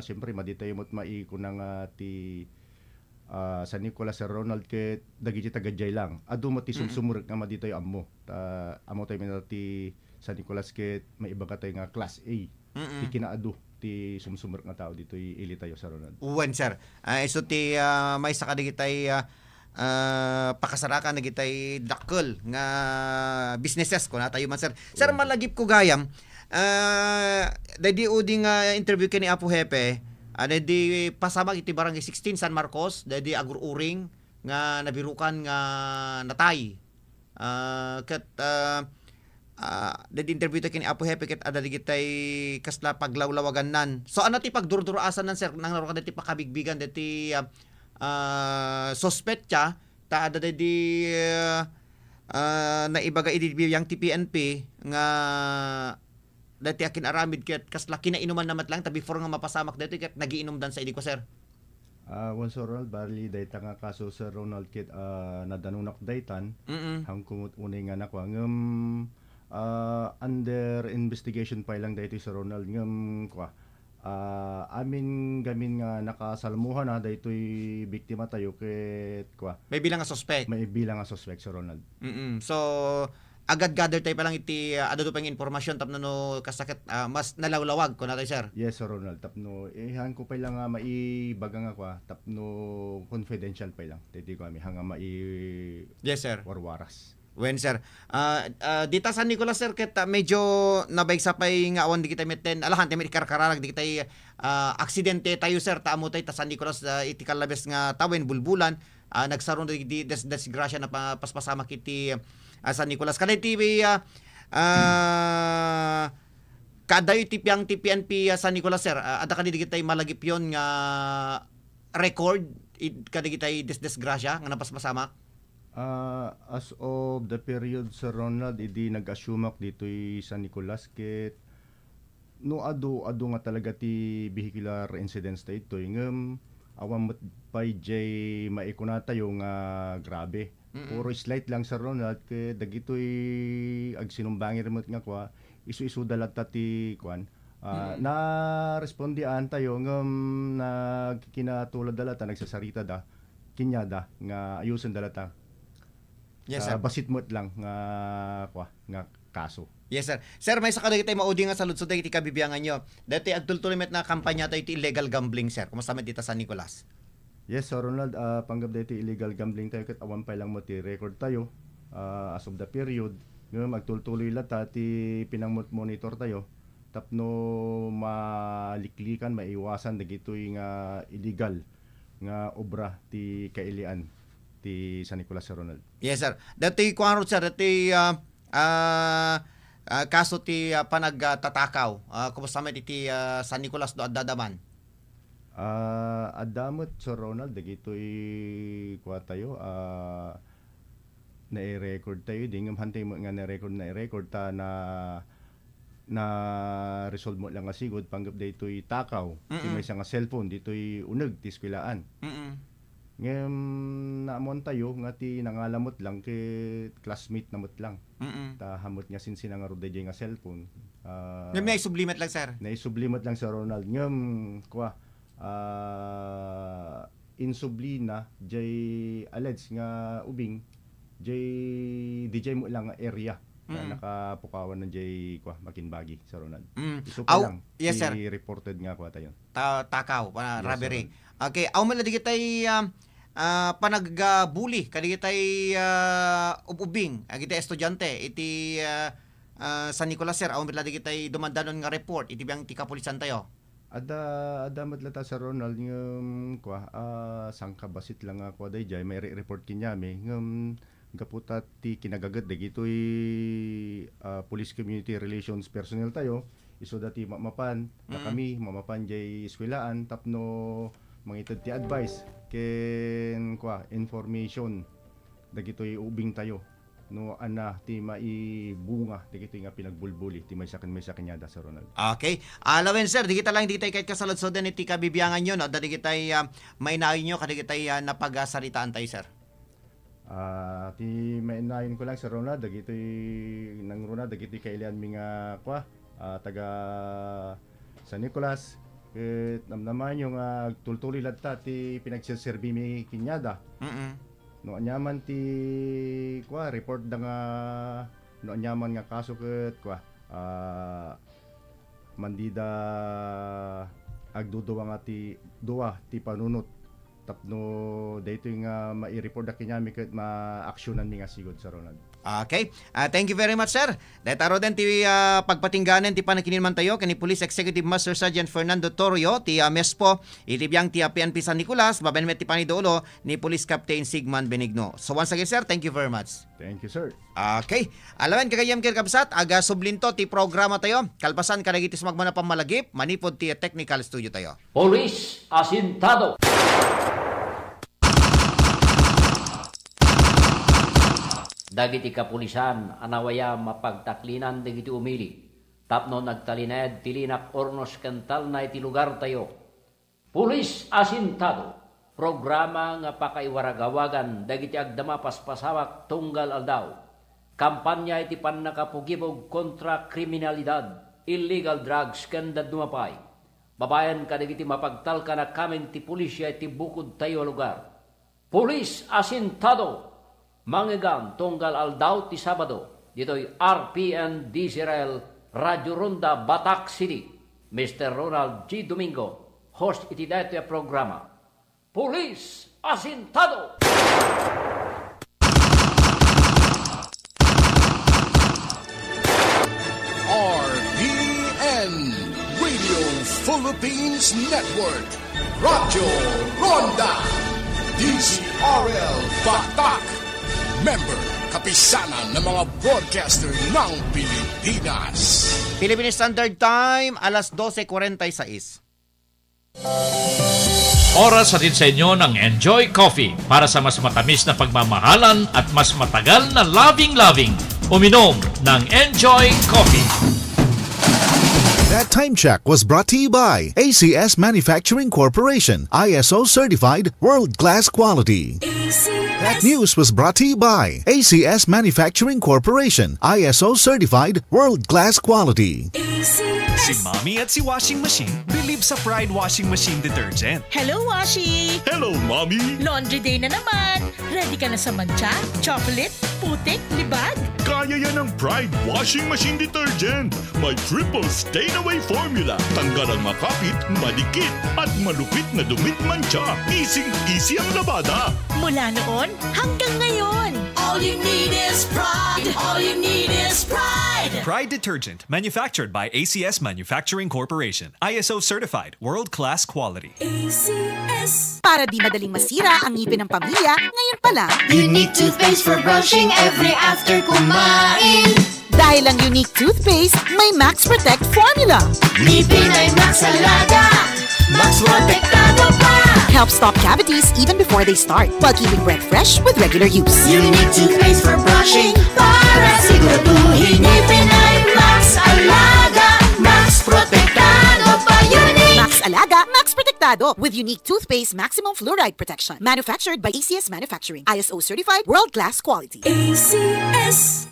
siyempre madi tayo mo't maikunang ti San Nicolas Sir Ronald ket dagiti tagajay lang. Adu mo ti sumsumurek nga madi tayo ammo. Amo tayo ti San Nicolas ket maiba ka tayo nga class A. Ti kinaadu ti sumsumurek nga tao dito ili tayo Sir Ronald. Uwan sir. So ti may saka digitay pakasarakan na gitay dakkel nga businesses ko na tayo man sir. Sir malagip ko gayam dadi uding interview kini Apo Hepe dadi pasamag iti barangay 16 San Marcos dadi agururing nga nabirukan nga natay ket dadi interview ta kini Apo Hepe ket ada digitay kasla paglawlawagan nan. So ano ti pagdurdurasan nan sir nang narukan dati pakabigbigan dati suspect siya ta ada di naibaga idibiyang TPNP nga dati akin aramid ket kasla kinainuman namat lang ta before nga mapasamak dati ket nagiinom dan sa idi ko sir. Once Ronald bali dayta nga kaso Sir Ronald ket nadanunak daytan hang kumut unay nga nakwa ngem under investigation pa lang dayto Sir Ronald ngem amin gamin nga nakasalmuhan na daytoy biktima tayo ket may bilang nga suspect. May bilang nga suspect Sir Ronald. So agad gather tayo pa lang iti adto pang informasyon tapno no kasakit mas nalawlawag ko natin sir. Yes Sir Ronald tapno han ko pa lang nga maibaga nga tapno confidential pa lang dito kami hanga mai yes sir warwaras. Wen sir. Dita San Nicolas sir ket medyo nabagsapay nga awan di kita meten alahan ti karkararag di kita aksidente tayo sir taamo tay ta San Nicolas iti kalabes nga tawen bulbulan nagsaron di desgrasya na paspasama kiti San Nicolas kanay ti kadayo ti PNP San Nicolas sir ada kadi di kita malagip yon nga record kadi kita desgrasya nga napaspasama. As of the period sa Ronald, hindi nag-assumak dito'y San Nicolas ket no ado nga talaga ti vehicular incidents ta ito ngem awan met pay jay maikunata yung grabe. Puro slight lang sa Ronald ket dagitoy agsinumbangir met nga kwa isu-isu dalat ta ti kwan. Na respondian tayo ngem nagkinatulad dalata nagsasarita da kinyada nga ayusan dalata. Yes, sir. Basit mo lang nga kaso. Yes, sir. Sir, may sakada kita maudi nga sa lutsod iti kabibiyangan nyo. Dati agtultulimet na kampanya tayo iti illegal gambling, sir. Kumusta met dita San Nicolas? Yes, Sir Ronald. Panggap dati illegal gambling tayo kat awan pa lang mo ti record tayo as of the period. Ngayon magtultuloy lata ti pinang-monitor tayo. Tapno maliklikan, maiwasan dagitoy nga illegal nga obra ti kailian ti San Nicolas, Sir Ronald. Yes, sir. Dati kuan sir, dati kaso ti panagtatakaw. Kumusta met iti San Nicolas do adadaman? Adamot, Sir Ronald, dagitoy kuha tayo na-record tayo dingam hantay mo nga na-record ta na resolve mo lang nga sigod panggap daytoy takaw. Ti may nga cellphone ditoy uneg ti eskwelaan. Ngem naamon tayo nga ti nangalamot lang kay classmate namot lang. Ta hamot nga sinsinang nga roday nga cellphone. Ngem naisublimat lang sir. Naisublimat lang sa Ronald. Ngem kwa insublina jay alleged nga ubing jay DJ mo lang nga area na nakapukawan ng jay kwa Makinbagi sa Ronald. Iso pa lang. Yes, sir. Reported nga kwa tayo. Takaw robbery. Okay, aw man lagi tay panagbuli kadi tay ubing agita estudyante iti San Nicolas sir aw man lagi tay dumandanon nga report iti biyang ti kapulisan tayo. Ada madlata sa Ronald ngem kwa sangka basit lang ako dayjay may report kinyami ngem gaputa ti kinagagat dagitoy police community relations personnel tayo iso dati mamapan na kami mamapan jay eskwelaan tapno mangitad ti advice ken kwa information dagitoy ubing tayo no ana ti maibunga dagitoy nga pinagbulbuli ti may sakin nyada sa Ronald. Okay. Alawen sir, di kita lang di tay kahit kasaladsodan iti kabibiyangan nyo no, dadi kitay mainayon nyo kadi kitay napagasaritaan tayo sir. Ti mainayon ko lang sa Ronald dagitoy nang Ronald dagitoy kailan mi nga kwa taga San Nicolas ket namnaman yung tultuli ladta ti pinagserserbi mi kinyada. No anyaman ti kwa report da nga no anyaman nga kaso ket kwa mandida agduduwa nga ti duwa ti panunot tapno daytoy nga mai-report da kinyami ket ma-aksyonan mi nga sigod sa Ronald. Okay. Thank you very much, sir. Dahil din ti pagpatingganan ti panakininman tayo kani Police Executive Master Sergeant Fernando Torrio ti MESPO itibiyang ti PNP San Nicolas babenmet ti panidolo ni Police Captain Sigman Benigno. So once again, sir, thank you very much. Thank you, sir. Okay. Alawen kagayam ker kabsat aga sublinto ti programa tayo. Kalpasan kadagiti sumagmana pamalagip manipod ti technical studio tayo. Police asintado. Dagiti kapulisan anawaya mapagtaklinan dagiti umili. Tapno nagtalined tilinak ornos kental na iti lugar tayo. Pulis asintado. Programa nga pakaiwaragawagan dagiti agdama paspasawak tunggal aldaw. Kampanya iti pannakapugibog kontra kriminalidad, illegal drugs kenda dumapay. Babayan kadagiti mapagtalka na kamen ti pulisya iti bukod tayo lugar. Pulis asintado. Mangegam tunggal aldaw ti Sabado dito'y RPN Disrael Radio Ronda Batak City. Mr. Ronald G. Domingo, host iti dito ya programa. Police asintado! Philippines Network, Radyo Ronda, DZRL Batak, member kapisanan ng mga broadcaster ng Pilipinas. Philippine Standard Time, alas 12:46. Oras hatid sa inyo ng Enjoy Coffee para sa mas matamis na pagmamahalan at mas matagal na loving-loving. Uminom ng Enjoy Coffee. That time check was brought to you by ACS Manufacturing Corporation, ISO certified world-class quality. That news was brought to you by ACS Manufacturing Corporation, ISO certified world-class quality. Si Mommy at si Washing Machine believe sa Pride Washing Machine Detergent. Hello, Washi! Hello, Mommy! Laundry day na naman. Ready ka na sa mancha, chocolate, putik, libag? Kaya yan ang Pride Washing Machine Detergent. May triple stain-away formula. Tanggal ang makapit, madikit, at malupit na dumit mancha. Easy ang labada. Mula noon hanggang ngayon. All you need is pride. All you need is pride. Pride Detergent, manufactured by ACS Manufacturing Corporation. ISO certified, world-class quality. ACS. Para di madaling masira ang ngipin ng pamilya, ngayon pa lang. Unique toothpaste for brushing every after kumain. Dahil ang unique toothpaste, may Max Protect formula. Ngipin ay Max Alaga. Max Protectado pa. Helps stop cavities even before they start, while keeping breath fresh with regular use. Unique toothpaste for brushing para siguraduhin ngipin ay Max Alaga. Max Protectado pa. Unique. Max Alaga, Max Protectado with unique toothpaste maximum fluoride protection. Manufactured by ACS Manufacturing. ISO certified world-class quality. ACS.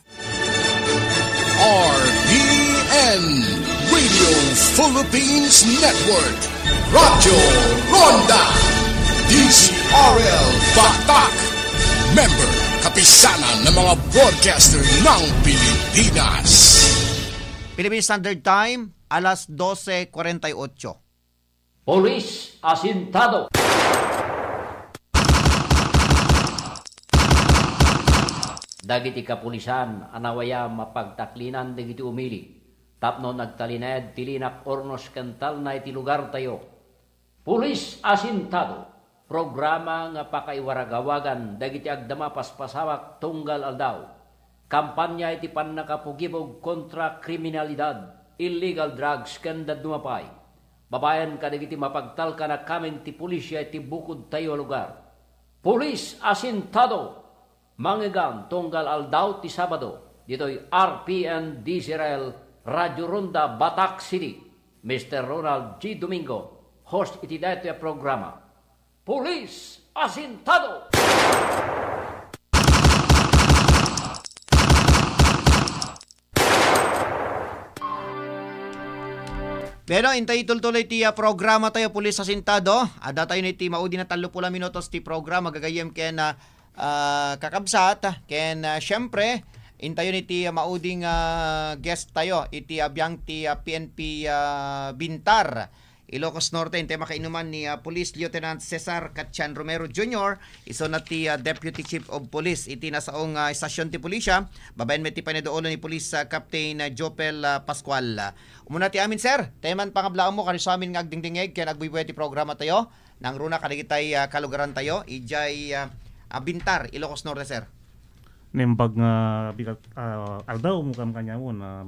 RPN Radio Philippines Network, Radyo Ronda, DZRL Batak, member kapisanan ng mga broadcaster ng Pilipinas. Philippine Standard Time, alas 12:48. Polis asintado. Dagiti kapulisan anawaya mapagtaklinan dagiti umili. Tapno nagtalined tilinak ornos kental na iti lugar tayo. Pulis asintado. Programa nga pakaiwaragawagan dagiti agdama paspasawak tunggal aldaw. Kampanya iti pannakapugibog kontra kriminalidad, illegal drugs kanda dumapay. Babayan ka dagiti mapagtalka na kamen ti pulisya iti bukod tayo lugar. Pulis asintado. Manggigan tunggal aldaw ti Sabado. Dito'y RPN DZRL Radyo Ronda Batak City. Mr. Ronald G. Domingo, host iti dito yung programa. Pulis asintado! Pero intay tultuloy ti programa tayo Pulis Asintado. Ada tayo ni ti maudi na 30 minutos ti programa gagayem ken kakabsat ken syempre intayo ni ti mauding guest tayo iti abiyang ti PNP Bintar Ilocos Norte. Inte makainuman ni Police Lieutenant Cesar Catchan Romero Jr. iso na ti Deputy Chief of Police iti nasaong istasyon ti pulisya. Babayan met ti panedoolo ni Police Captain Jopel Pascual. Umuna ti amin sir, teman pangablaang mo kani sa amin nga agdingdingeg ken agbubuhay ti programa tayo nang runa kanagitay kalugaran tayo ijay Bintar, Ilocos Norte, sir. Nembag nga aldaw mo kanya mo na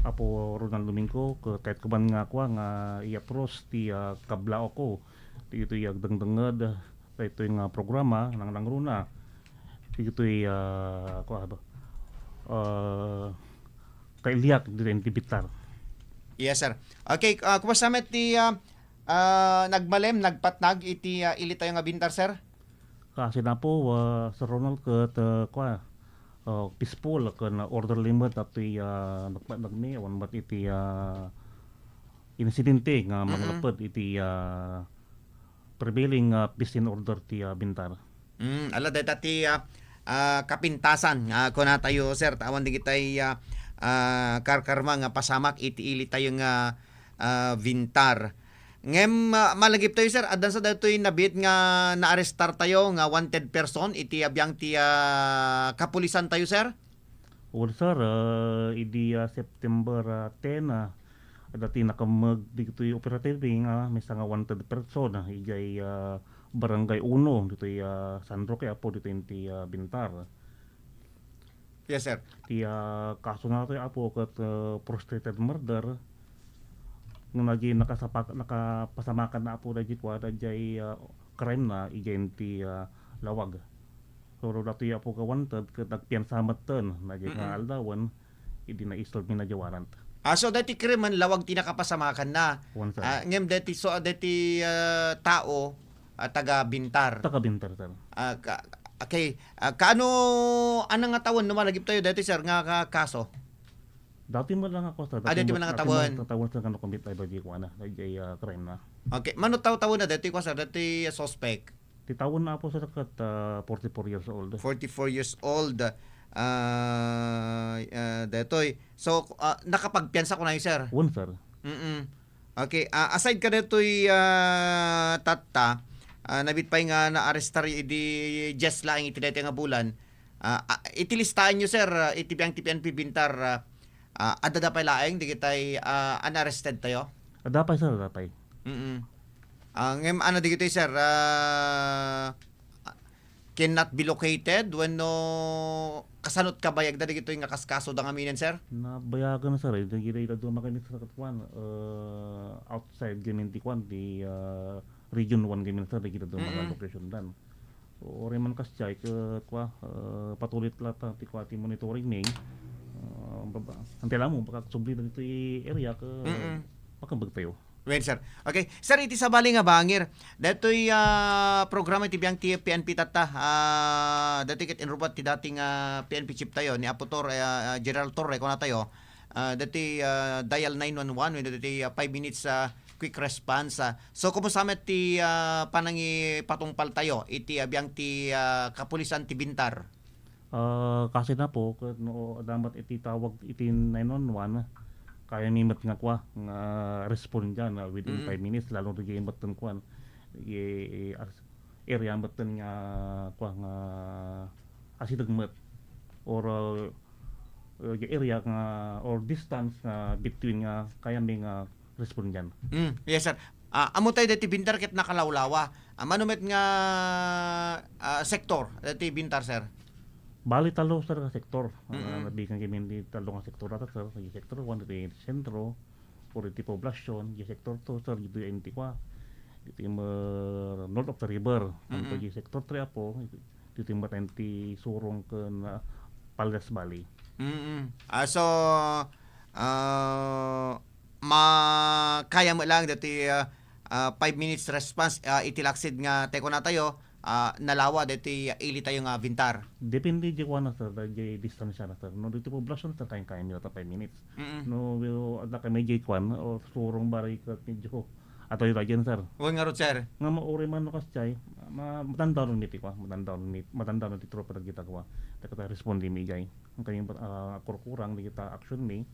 Apo Ronald Domingo kahit kuban nga kwa nga iapros ti kablao ko ito yung dangdangad ito yung programa ng runa ito yung kailiyak din ti Bintar. Yes sir. Okay, kumasama ti nagmalem nagpatnag iti ili tayo nga Bintar sir. Kasi na po Sir Ronald kat peaceful kan orderly mat at nagmi wan mat iti insidente nga maglapad iti prevailing peace and order ti Bintar. Ala data ti kapintasan kuna tayo sir tawan di kitay karkarma nga pasamak iti ili tayo nga Bintar. Ngem malagip tayo sir adan sa datoy nabit nga naarestar tayo nga wanted person iti abiyang ti kapulisan tayo sir. Well sir idi September 10 dati nakamag dito yung operative nga may nga wanted persona ijay barangay 1 dito San Roque apo dito yung Bintar. Yes, sir. Kaso nga tayo apo kat prostrated murder nga nagi nakapasamakan na apo dagit wa dajay crime na ijay lawag. So dati apo ka wanted kat nagpiansamat ten nagi nga aldawan idi na isol na warrant. So dati krimen lawag tinakapasamakan na. Ngem dati tao taga Bintar. Taga Bintar sir. Okay. Kaano anang nga tawon numalagip tayo dati sir nga kaso? Dati mo lang ako sir. Dati mo lang tawon. Tawon sa kanong commit ay bagi ko na dajay crime na. Okay. Mano tawon na dati ko sir dati suspect. Titawon na ako sa kat 44 years old. 44 years old. Detoy. So nakapagpiansa ko na yun, sir. One, sir. Okay, aside ka detoy tatta, nabitpay nga na arestar di just laing itidete nga bulan. Itilistaan nyo, sir, itibiyang TPNP Bintar, adada pa laing di kitay unarrested tayo? Adapay, sir, adapay. Ngem ano di kitay, sir, cannot be located when no kasanot ka bayag dali gito yung kaskaso da ngamin sir? Nabayagan na sir, dagiti ito makinit sa katwan outside gamin ti kwan di region 1 gamin sir dagiti ito mga location dan. So ore man kasjay kwa patulit lata ti kwa ti monitoring ni antela mo baka subli dito area ka makambag tayo. Well, sir. Okay. Sir, iti sa bali nga bangir. Dato'y programa iti biyang PNP tata. Dati ket inrubat ti dating PNP chief tayo ni Apotor General Torre ko na tayo. Dati dial 911 when dati 5 minutes quick response. So kumusta met ti panangi patungpal tayo iti biyang ti kapulisan ti Bintar. Kasi na po no dapat iti tawag iti 911 kaya mimat nga kwa nga respond dyan within 5 minutes lalo rin yung batan kwan area batan nga kwa nga asidagmat or area nga or distance between nga kaya may nga respond dyan. Yes, sir. Amo tayo dati Bintar ket nakalawlawa. Manumet nga sektor dati Bintar, sir. Bali talo sir ka sektor. Nabigan kami di talo nga sektor ata sir. Yung sektor 1 di sentro or di poblasyon, yung sektor 2 sir dito yung kwa. Dito yung north of the river. Ang yung sektor 3 po dito yung matenti surong ke na Paldas Valley. So kaya mo lang dati 5 minutes response itilaksid nga teko na tayo. Nalawa dito ili tayo nga Bintar. Depende di ko na sir, di distance na sir. No dito poblasyon sir kaya nyo 5 minutes. No ada kay medyo kwan o surong baray ka medyo ato yung radyan sir. Huwag nga ro sir. Nga mauri man no kasjay, matanda ron niti ko, matanda ron ti tropa kita ko. Taka respond di migay. Ang kanyang kurang di kita action me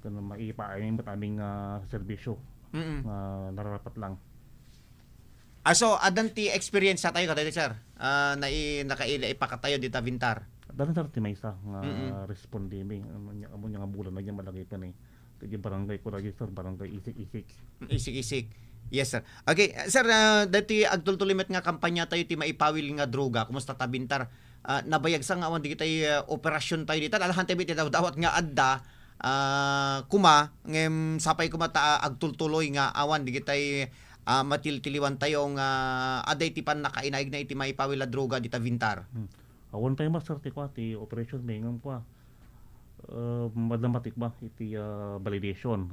kana maipaayong aming serbisyo. Nararapat lang. So, adanti experience sa tayo ka sir? Nakaila ipakatayo dito Bintar? Dahil sir, timaysa nga respondi mi. Amo nga bulan na niya malagay pa na Kaya barangay ko lagi sir, barangay isik-isik. Isik-isik. Yes, sir. Okay, sir, dati agtultulimet nga kampanya tayo ti maipawil nga droga. Kumusta ta Bintar? Nabayag sa nga awan di kita operasyon tayo dito. Alahan tayo dawat nga adda. Kuma, ngem sapay kumata agtultuloy nga awan di kita matiltiliwan tayong aday tipan nakainaig na iti maipawila droga dita Bintar. Awan tayo masarte ko ti operation mengam ko. Madamatik ba iti validation.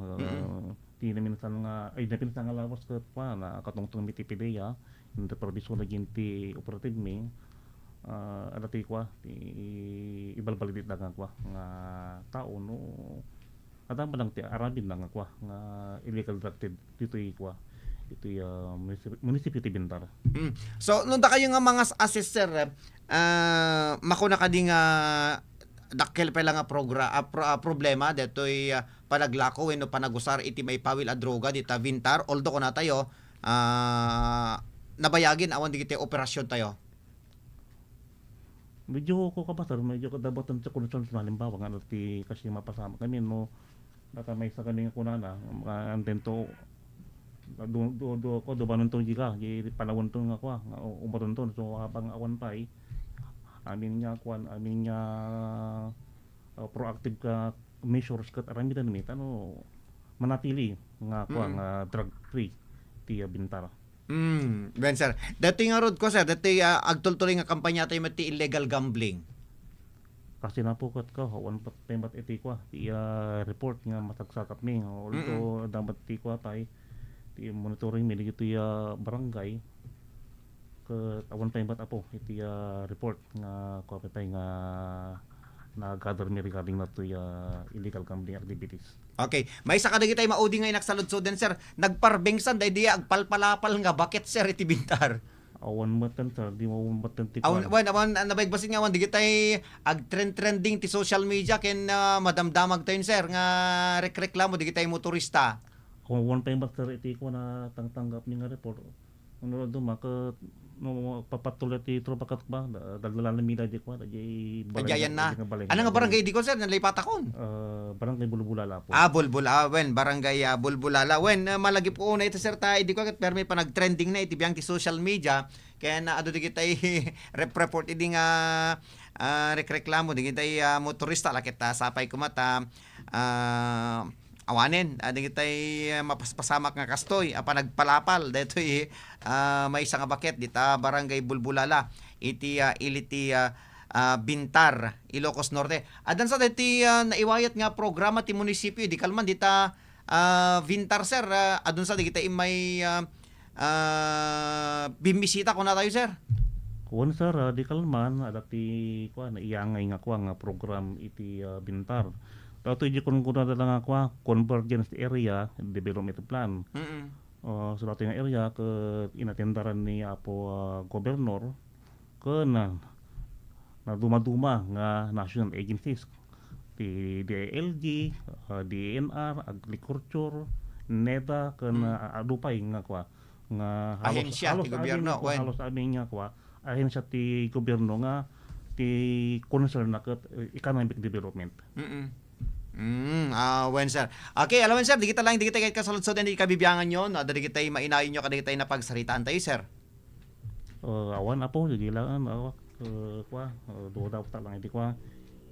Ti naminsan nga ay napinsan nga lawas ko pa na katungtong mitipideya hindi proviso na ginti operative me. Adati ko ti ibalbalidit na nga ko nga tao no. Adang lang ti arabin lang ko nga illegal drug dito ko. Ito yung munisipyo ti Bintar. So, nung da kayo nga mga assessor, makuna ka di nga dakkel pa lang nga problema deto'y panaglako no panagusar iti may pawil a droga dita Bintar. Although ko na tayo, nabayagin awan di kita operasyon tayo. Medyo ko ka ba sir, medyo kadabatan sa kondisyon sa halimbawa nga ti kasi mapasama kami no Data may sa kaning kunana antento do ko do banon tong jika di panawon tong ako nga umaton ton so habang awan pay amin niya proactive ka measures kat arami ta nimi tano manatili nga nga drug free ti Bintar. Ben sir, dati nga rod ko sir, dati agtultuloy nga kampanya tayo mati illegal gambling. Kasi napukat ka, hawan pat iti ko ti report nga matagsakap ni. Although dapat ti ko tay ti monitoring mi dito barangay ke awan pa apo iti report nga ko tay nga na-gather mi regarding na to illegal gambling activities. Okay, may isa kada kitay maudi nga inaksalod-soden sir. Nagparbengsan day di agpalpalapal nga bakit sir iti Bintar. Awan matan sir, di mo matan ti. Awan nabaigbasin nga awan di kitay trending ti social media ken madamdamag tayo sir nga reklamo di kitay motorista. Kung one time sir iti ko na tanggap ni nga report. Ano do maka no papatuloy ti tropa kat ba dagdalan na mida di ko di balay na. Ano nga barangay di ko sir nalipatakon? Barangay Bulbulala po. Bulbulala wen barangay Bulbulala wen malagi po una ito sir ta di ko kat permi pa nagtrending na iti biyang ti social media kaya na ado di kitay report idi nga reklamo di kitay motorista lakit sapay kumata awanen di kitay mapaspasamak nga kastoy apa nagpalapal detoy may isang bakit dita barangay Bulbulala iti iliti Bintar Ilocos Norte adan sa deti naiwayat nga programa ti munisipyo di kalman dita Bintar sir adun sa di kita may bimisita ko na tayo sir. Kuwan sir di kalman adati ko na iyangay nga ko nga program iti Bintar. Dato di kun kuna lang ako convergence area development plan. So dato yung area ke inatendaran ni apo gobernador ke na duma-duma nga national agencies ti DILG, DNR, agriculture, NEDA ke na adupay nga kwa nga ahensya ti gobyerno halos amin nga kwa ahensya ti gobyerno nga ti concern na ket economic development. Wen sir. Okay, alam sir, di kita kahit kasalod-sod hindi kabibiyangan nyo, no? Dali kita mainayin nyo kada kita napagsaritaan tayo, sir. Awan apo, di lang do daw ta lang iti kwa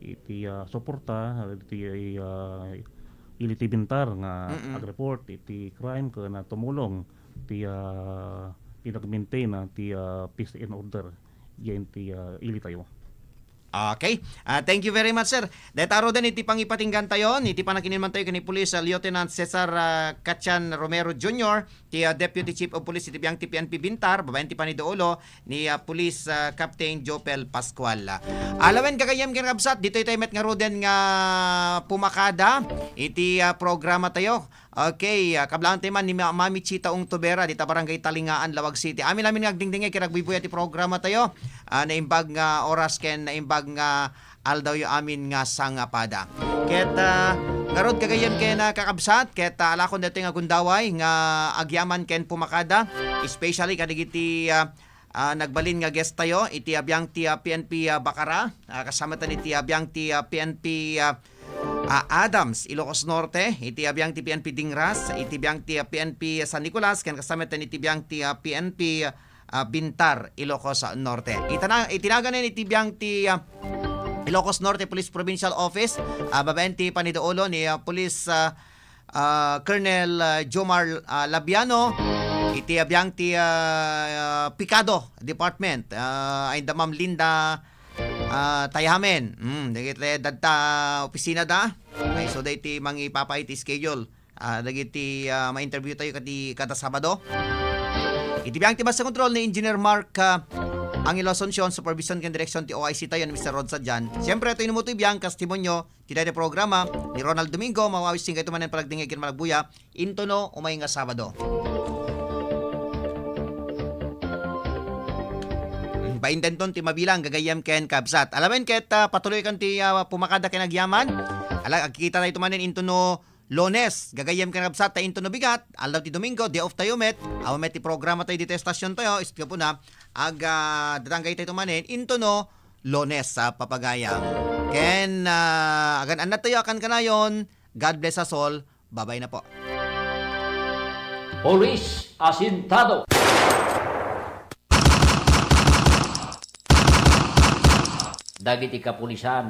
iti suporta iti iliti Bintar nga ag-report iti crime ka na tumulong ti pinag-maintain ti peace and order yan ti ilitayo. Okay. Thank you very much, sir. Detaro din iti pangipatinggan tayo, iti panakininman tayo kani Police Lieutenant Cesar Kachan Romero Jr., ti Deputy Chief of Police iti biyang PNP Bintar, babayan ti panidoolo ni Police Captain Jopel Pascual. Alawen kakayam kinakabsat, dito tayo met nga roden nga pumakada, iti programa tayo. Okay, kablaan tayo man ni Mami Chita Ong Tubera, dita barangay Talingaan, Lawag City. Amin nagdingdingay kinagbibuya ti programa tayo, naimbag nga oras ken naimbag nga aldaw yung amin nga sangapada. Ket garod kagayem ken kakabsat ket alakon dito nga gundaway nga agyaman ken pumakada, especially kadigiti nagbalin nga guest tayo iti abiyang ti PNP Bacara, kasama tan iti abiyang ti PNP Adams Ilocos Norte, iti abiyang ti PNP Dingras, iti abiyang ti PNP San Nicolas ken kasama tan iti abiyang ti PNP Bintar Ilocos Norte. Itinagan iti abiyang ti Ilocos Norte Police Provincial Office, babaen ti panidoolo ni Police Colonel Jomar Labiano, iti abiyang ti Picado Department, ay da Ma'am Linda Tayamen. Dagiti dadta opisina da. Okay, so dagiti mangi ipapay ti schedule. Dagiti ma-interview tayo kada Sabado. Iti biyang ti basta control ni Engineer Mark Angelo Asuncion, supervision ken direction ti OIC tayo ni Mr. Rod Sadjan. Siyempre ito inumo ti biyang testimonyo ti dayta programa ni Ronald Domingo, mawawising kayo tumanen palagdingay ken malagbuya intono umay nga Sabado. Paintenton ti mabilang gagayam ken kabsat. Alamen ket patuloy kan ti pumakada ken agyaman. Agkita tayo tumanen intono Lones, gagayam ken kabsat ta intono bigat. Aldaw ti Domingo, day off tayo met. Awamet ti programa tayo dito estasyon tayo. Istga po na datanggay tayo tumanen intono Lones sa papagayam. Ken agan anat tayo akan kanayon God bless us all. Bye-bye na po. Polis asintado. Dagiti kapulisan